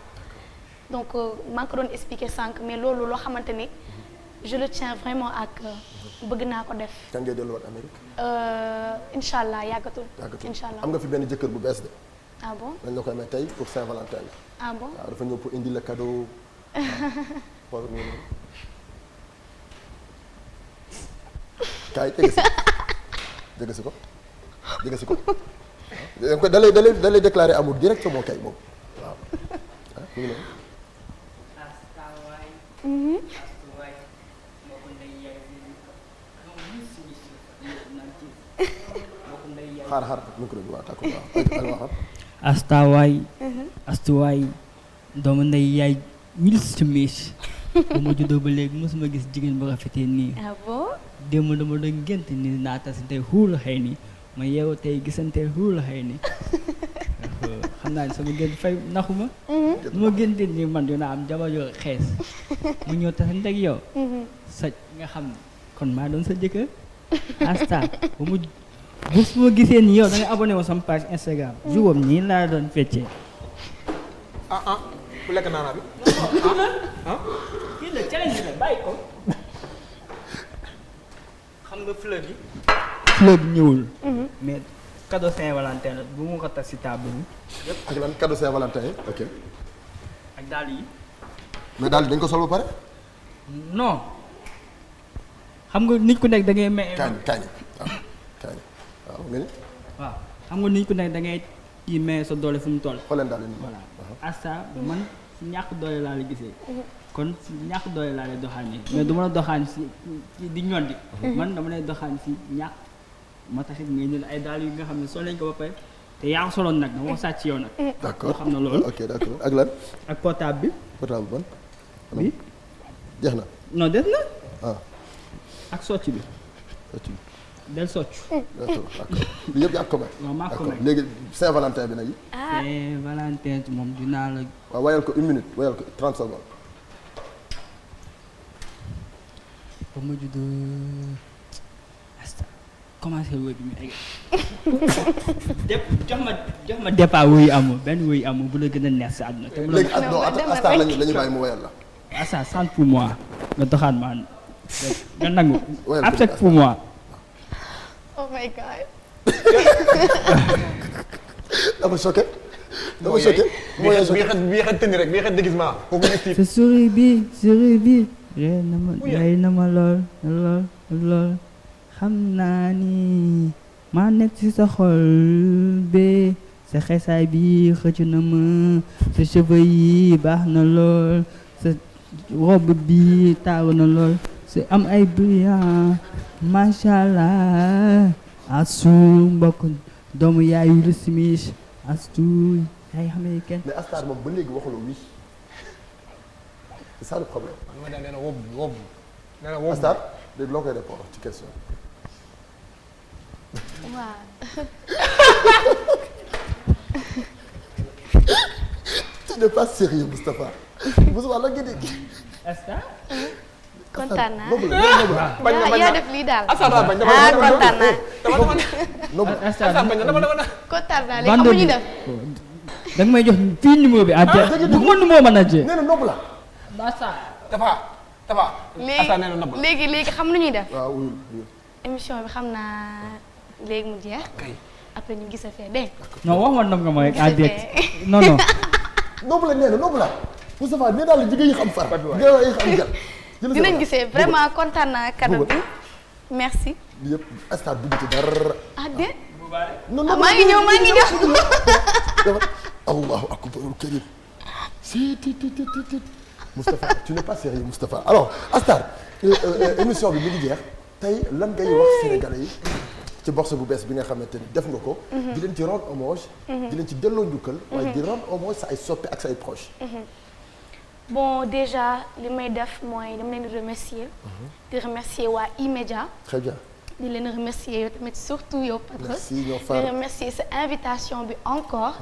L: donc maa ngi ko doon expliquer sànq mais loolu loo xamante ni je le tiens vraiment à cœur bëgg naa ko def.
B: kan ngay delluwaat Amérique.
L: incha allah yàggatul. incha allah
B: am nga fi benn jëkkër bu bees de.
L: ah bon
B: dañ la koy may tey pour Saint-Valentin.
L: ah bon
B: waaw dafa ñëw pour indi la cadeau. kaay jege si ko da lay déclarer amour directement kay moom waaw mu ngi noonu. xaar micro bi waaw takku waaw.
F: astawaay astuwaay doomu ndey yaay Will Smith ba ma juddoo ba léegi mosuma gis jigéen bu rafetee nii.
L: ah bon.
F: démb dama doon gént ni naa tasante xuul xëy ni ma yeewu tey gisante xuul xëy ni xam naa ne sama gént fay naxuma lu ma génte ni man dina am jabar yoo xees mu ñëw tasante ak yow sa nga xam ne kon maa doon sa jëkkër asta ba mu bu su ma gisee ni yow da nga abonné wu sama page Instagram juróom nii laa doon feccee
C: ku lekk naanaa bi
F: kii la challenge la bàyyi ko xam nga fleur bi ñëwul mais cadeau Saint-Valentin la bu mu ko tas si table bi
B: yëpp ak lan cadeau Saint-Valentin yi ok
F: ak daal yi
B: mais daal dañ ko sol ba pare
F: non xam nga nit ku nekk da ngay may
B: kañ waaw nga ni
F: waaw xam nga nit ku nekk da ngay yi may sa doole fu mu toll
B: xooleen daal
F: voilà asta man si ñàkk doole laa la gisee kon si ñàkk doole laa lay doxaan ni mais du ma la doxaan si di ñoddi man dama lay doxaan si ñàkk ma taxit ngay jël ay daal yu nga xam ne sol nañ ko ba pare te yaa ko soloon nag dama ko sàcc yow nag
B: d'accord
F: xam na loolu
B: ok d'accord ak lan
F: ak portable
B: ban
F: bi
B: jeex na
F: non des na
B: ak
F: socc bi del socc
B: d'accord li yëpp yaa ko may
F: waaw maa ko may
B: léegi Saint-Valentin bi nag
F: Saint-Valentin moom dinaa la
B: waaw wayal ko 1 minute wayal ko 30 secondes
F: ba ma judd commencé wóy bi mu egg jox ma départ wuyu amul benn wuyu amul bu la gën a neex si àdduna te
B: léegi Astar la ñu bàyyi mu wayal la
F: Astar 100 pour moi nga doxaan ma nga nangu absent pour moi.
L: Oh my God.
B: dama choqué.
C: bii xet tënni rek bii xet déguisement.
F: sa souris bi rey na ma lool xam naa ni maa nekk ci sa xol be sa xesaay bi xëcc na ma sa cheveux yi baax na lool sa robe bi taaru na lool sa am ay brillant macha allah asu mbokk doomu yaay Will Smith astu yaay xamee kenn.
B: mais Astar moom ba léegi waxuloo oui c'est ça le problème.
C: man nee na wob
B: Astar léegi loo koy répondre ci question.
L: waaw.
B: tu n'es pas sérieux Moustapha. Moustapha la nga dégg.
F: Astar.
L: kontaan naa
C: bañ na
L: yaa def lii daal.
C: Astar bañ na
L: kontaan naa.
F: kontaan
L: naa léegi xam nga ñu def.
F: da nga may jox fii numéro bi bu ma numéro manager.
B: nee na nopp la.
C: Tafa. Astar nee na nopp la
L: léegi xam nu ñuy def.
B: waaw oui.
L: émission bi xam naa léegi mu jeex. après ñu gis a fee dégg.
F: non wax ma nopp nga ma rek en direct non.
B: nopp la nee na nopp la. Moustapha nee daal jigéen yi xam far. jigéen yi xam jël.
L: dinañ gisee vraiment kontaan naa cadeau bi merci.
B: lii yëpp Astar dugg ci dara.
L: ah déet.
B: non
L: maa ngi ñëw.
B: Allahu akbarul karim. si ti. Moustapha tu n'es pas sérieux Moustapha alors Astar émission bi mi ngi jeex tey lan ngay wax sénégalais yi ci bourse bu bees bi nga xamante ni def nga ko. di leen ci rendre hommage. di leen ci delloo njukkal. waaye di rendre hommage sa ay soppe ak sa ay proches.
L: bon déjà li may def mooy dama leen di remercier. di remercier waa E-Media.
B: très bien.
L: di leen remercier yow tamit surtout yow Patra.
B: merci ñoo far
L: di remercier sa invitation bi encore.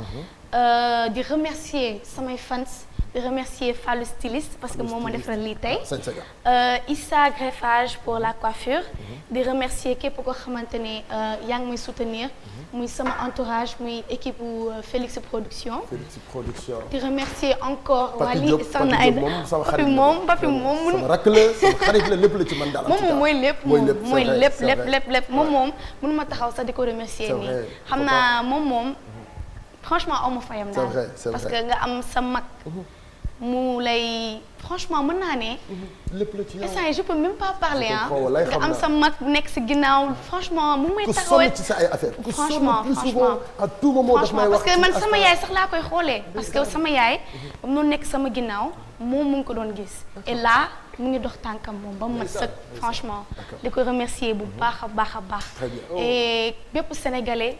L: di remercier samay fans. di remercier Fallou styliste parce que moom ma defaral lii tey. Issa greffage pour la coiffure. di remercier képp koo xamante ne yaa ngi may soutenir. muy sama entourage muy équipe bu Félix Production. di remercier encore. waa lii soxna Aïda papi moom
B: sama rakk la sama xarit la lépp la ci man daal.
L: moom mooy lépp moom mënuma taxaw sax di ko remercier nii. xam naa moom franchement aw ma fayam daal. parce que nga am sa mag. mu lay franchement mën naa ne.
B: lépp la ci yow
L: instant je peux même pas parler nga am sa mag nekk si ginnaaw franchement mu may taxawee.
B: ku sonn ci sa ay affaire
L: franchement
B: à tout moment daf may wax
L: parce que man sama yaay sax laa koy xoolee. parce que sama yaay ba mu nekk sama ginnaaw moom mu ngi ko doon gis. et là mu ngi dox tànkam moom ba mu mat sëkk franchement di ko remercier bu baax a baax a baax et bépp sénégalais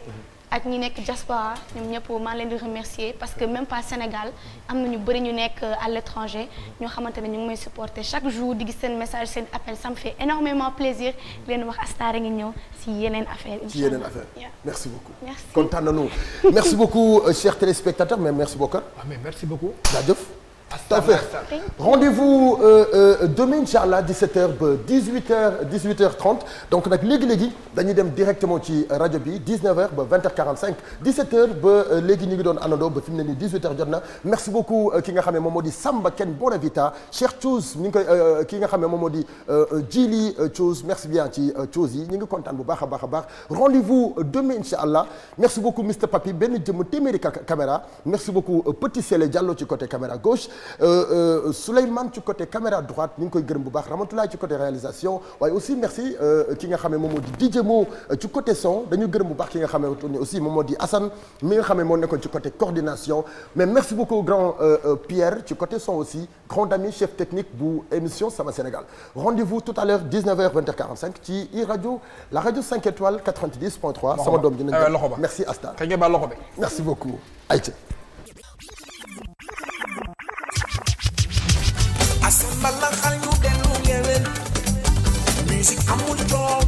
L: ak ñi nekk diaspora ñoom ñëpp maa ngi leen di remercier parce que même pas Sénégal am na ñu bëri ñu nekk à l'étranger ñoo xamante ne ñu ngi may supporter chaque jour di gis seen message seen appel ça me fait énormément plaisir di leen wax Astar a ngi ñëw si yeneen affaire
B: ci yeneen affaire merci beaucoup
L: merci
B: kontaan nañu merci beaucoup chers téléspectateurs mais merci beaucoup
C: mais merci beaucoup
B: jaajëf rendez-vous demain inchallah 17h ba 18h30 donc nag léegi dañuy dem directement ci rajo bi 19h ba 20h45 17h ba léegi ñu ngi doon àndandoo ba fi mu ne nii 18h jot na merci beaucoup ki nga xam ne moom moo di Samba Ken Bonavita Cheikh Thiouz ñu ngi koy ki nga xam ne moom moo di Djili Thiouz merci bien ci Thiouz yi ñu ngi kontaan bu baax a baax rendez-vous demain inchallah merci beaucoup Mr Papi benn jëmm téeméeri caméra merci beaucoup Petit Sélé Diallo ci côté caméra gauche Souleymane ci côté caméra droite ñu ngi koy gërëm bu baax Ramatoulaye ci côté réalisation waaye aussi merci ki nga xam ne moom moo di DJ Mo ci côté son dañu gërëm bu baax ki nga xam ne aussi moom moo di Assane mi nga xam ne moo nekkoon ci côté coordination mais merci beaucoup grand Pierre ci côté son aussi grand ami chef technique bu émission Sama Sénégal rendez-vous tout à l'heure 19h 20h45 ci radio la radio 5 étoiles 90.3 sama doom dina merci Astar merci beaucoup ayca
A: Assemble la xal ñu dellu ngewel musique amul tool